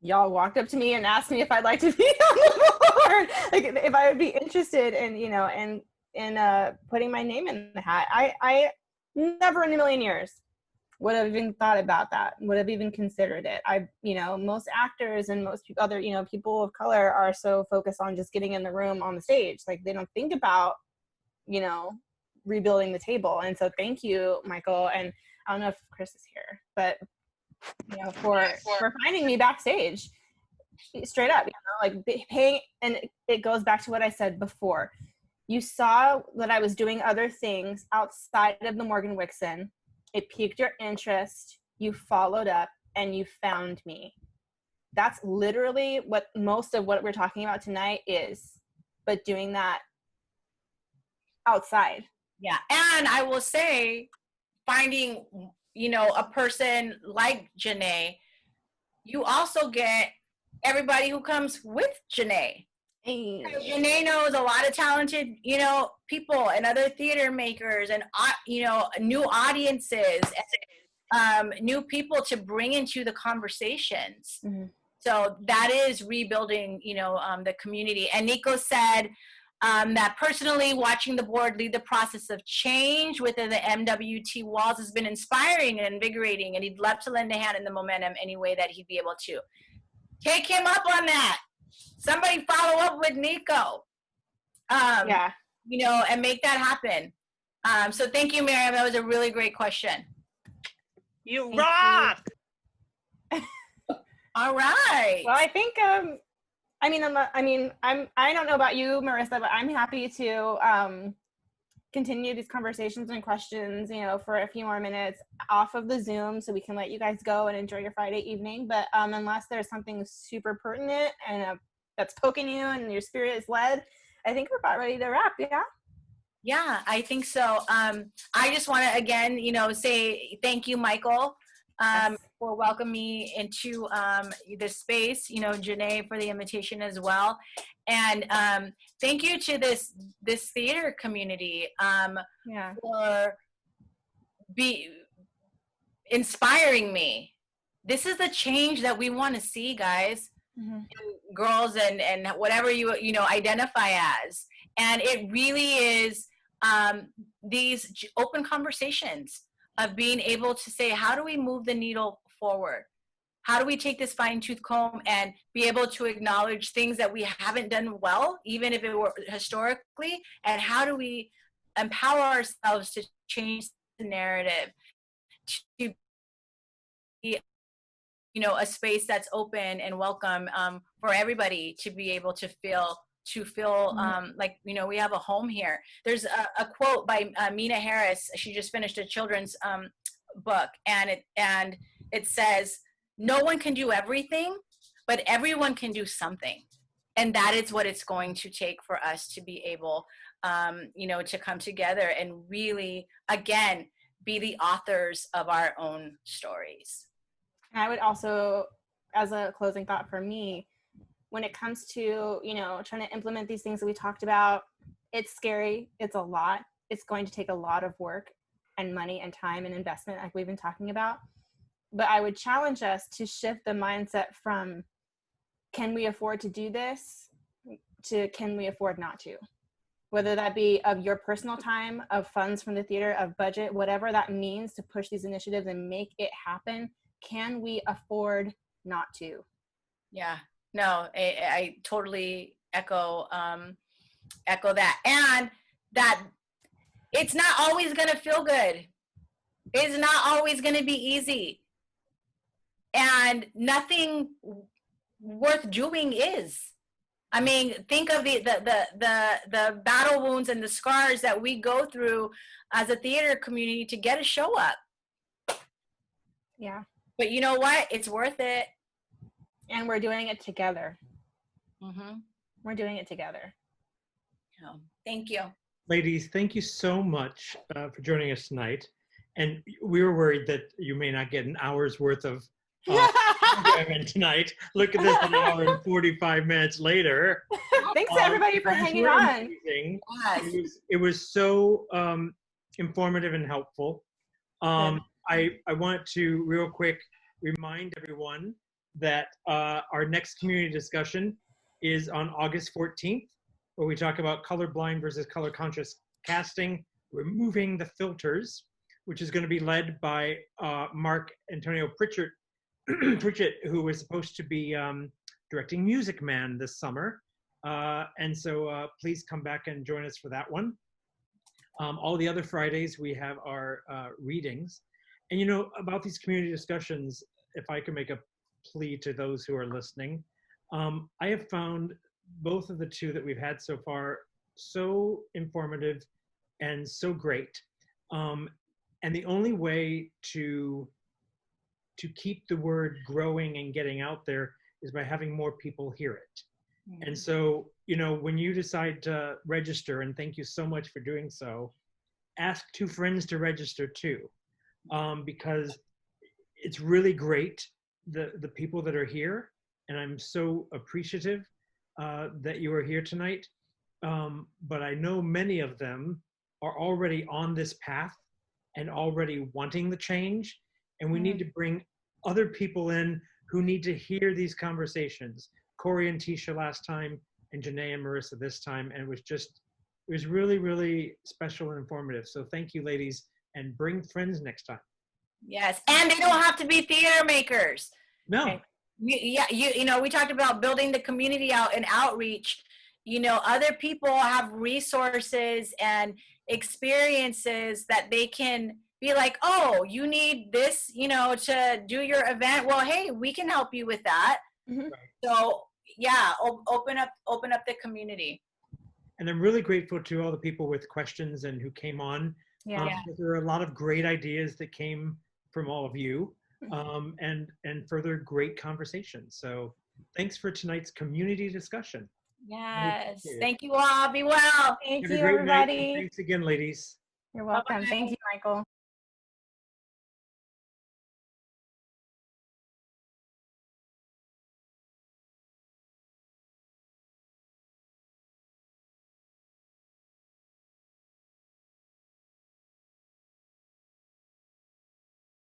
Y'all walked up to me and asked me if I'd like to be on the board, like if I would be interested in, in putting my name in the hat. I never in a million years would have even thought about that, would have even considered it. Most actors and most other, people of color are so focused on just getting in the room on the stage. Like they don't think about, rebuilding the table. And so thank you, Michael. And I don't know if Chris is here, but for finding me backstage, straight up, like paying. And it goes back to what I said before. You saw that I was doing other things outside of the Morgan-Wixson. It piqued your interest. You followed up and you found me. That's literally what most of what we're talking about tonight is, but doing that outside. Yeah. And I will say, finding, a person like Jenae, you also get everybody who comes with Jenae. Hey. Jenae knows a lot of talented, people and other theater makers and, new audiences, and, new people to bring into the conversations. Mm-hmm. So that is rebuilding, the community. And Nico said, that personally watching the board lead the process of change within the MWT walls has been inspiring and invigorating, and he'd love to lend a hand in the momentum any way that he'd be able to. Take him up on that. Somebody follow up with Nico. And make that happen. So thank you, Miriam. That was a really great question. You rock! All right. Well, I think I don't know about you, Marissa, but I'm happy to continue these conversations and questions, for a few more minutes off of the Zoom, so we can let you guys go and enjoy your Friday evening. But unless there's something super pertinent and that's poking you and your spirit is led, I think we're about ready to wrap. Yeah. Yeah, I think so. I just want to again, say thank you, Michael. For welcoming me into this space, Jenae for the invitation as well, and thank you to this theater community for inspiring me. This is the change that we want to see, guys, girls, and whatever you identify as, and it really is these open conversations of being able to say, how do we move the needle forward? How do we take this fine-tooth comb and be able to acknowledge things that we haven't done well, even if it were historically, and how do we empower ourselves to change the narrative, to be, a space that's open and welcome for everybody to be able to feel like, we have a home here. There's a quote by Mina Harris. She just finished a children's book, and it says, no one can do everything, but everyone can do something. And that is what it's going to take for us to be able, to come together and really, again, be the authors of our own stories. And I would also, as a closing thought for me, when it comes to, trying to implement these things that we talked about, it's scary. It's a lot. It's going to take a lot of work and money and time and investment, like we've been talking about. But I would challenge us to shift the mindset from, can we afford to do this, to can we afford not to? Whether that be of your personal time, of funds from the theater, of budget, whatever that means to push these initiatives and make it happen. Can we afford not to? Yeah, no, I totally echo that. And that it's not always going to feel good. It's not always going to be easy. And nothing worth doing is. I mean, think of the battle wounds and the scars that we go through as a theater community to get a show up. Yeah. But you know what? It's worth it. And we're doing it together. Mm-hmm. We're doing it together. So, thank you. Ladies, thank you so much for joining us tonight. And we were worried that you may not get an hour's worth of programming tonight. Look at this, an hour and 45 minutes later. Thanks to everybody for you guys hanging were on. amazing. Yes. It was so informative and helpful. Good. I want to real quick remind everyone that our next community discussion is on August 14th, where we talk about colorblind versus color conscious casting, removing the filters, which is going to be led by Mark Antonio Pritchett, who was supposed to be directing Music Man this summer. And so please come back and join us for that one. All the other Fridays, we have our readings. And you know, about these community discussions, if I can make a plea to those who are listening, I have found both of the two that we've had so far so informative and so great. And the only way to keep the word growing and getting out there is by having more people hear it. Mm-hmm. And so, you know, when you decide to register, and thank you so much for doing so, ask 2 friends to register too, because it's really great, the people that are here, and I'm so appreciative that you are here tonight. But I know many of them are already on this path and already wanting the change, and we need to bring other people in who need to hear these conversations. Corey and Tisha last time, and Jenae and Marissa this time, and it was really, really special and informative. So thank you, ladies, and bring friends next time. Yes, and they don't have to be theater makers. No. Okay. You know, we talked about building the community out and outreach. You know, other people have resources and experiences that they can be like, oh, you need this, you know, to do your event. Well, hey, we can help you with that. Mm-hmm. So yeah, open up the community. And I'm really grateful to all the people with questions and who came on. Yeah. There are a lot of great ideas that came from all of you, and further great conversations. So thanks for tonight's community discussion. Yes. Thank you all. Be well. Thank Have you, a great night. everybody. Thanks again, ladies. You're welcome. Bye. Thank you, Michael.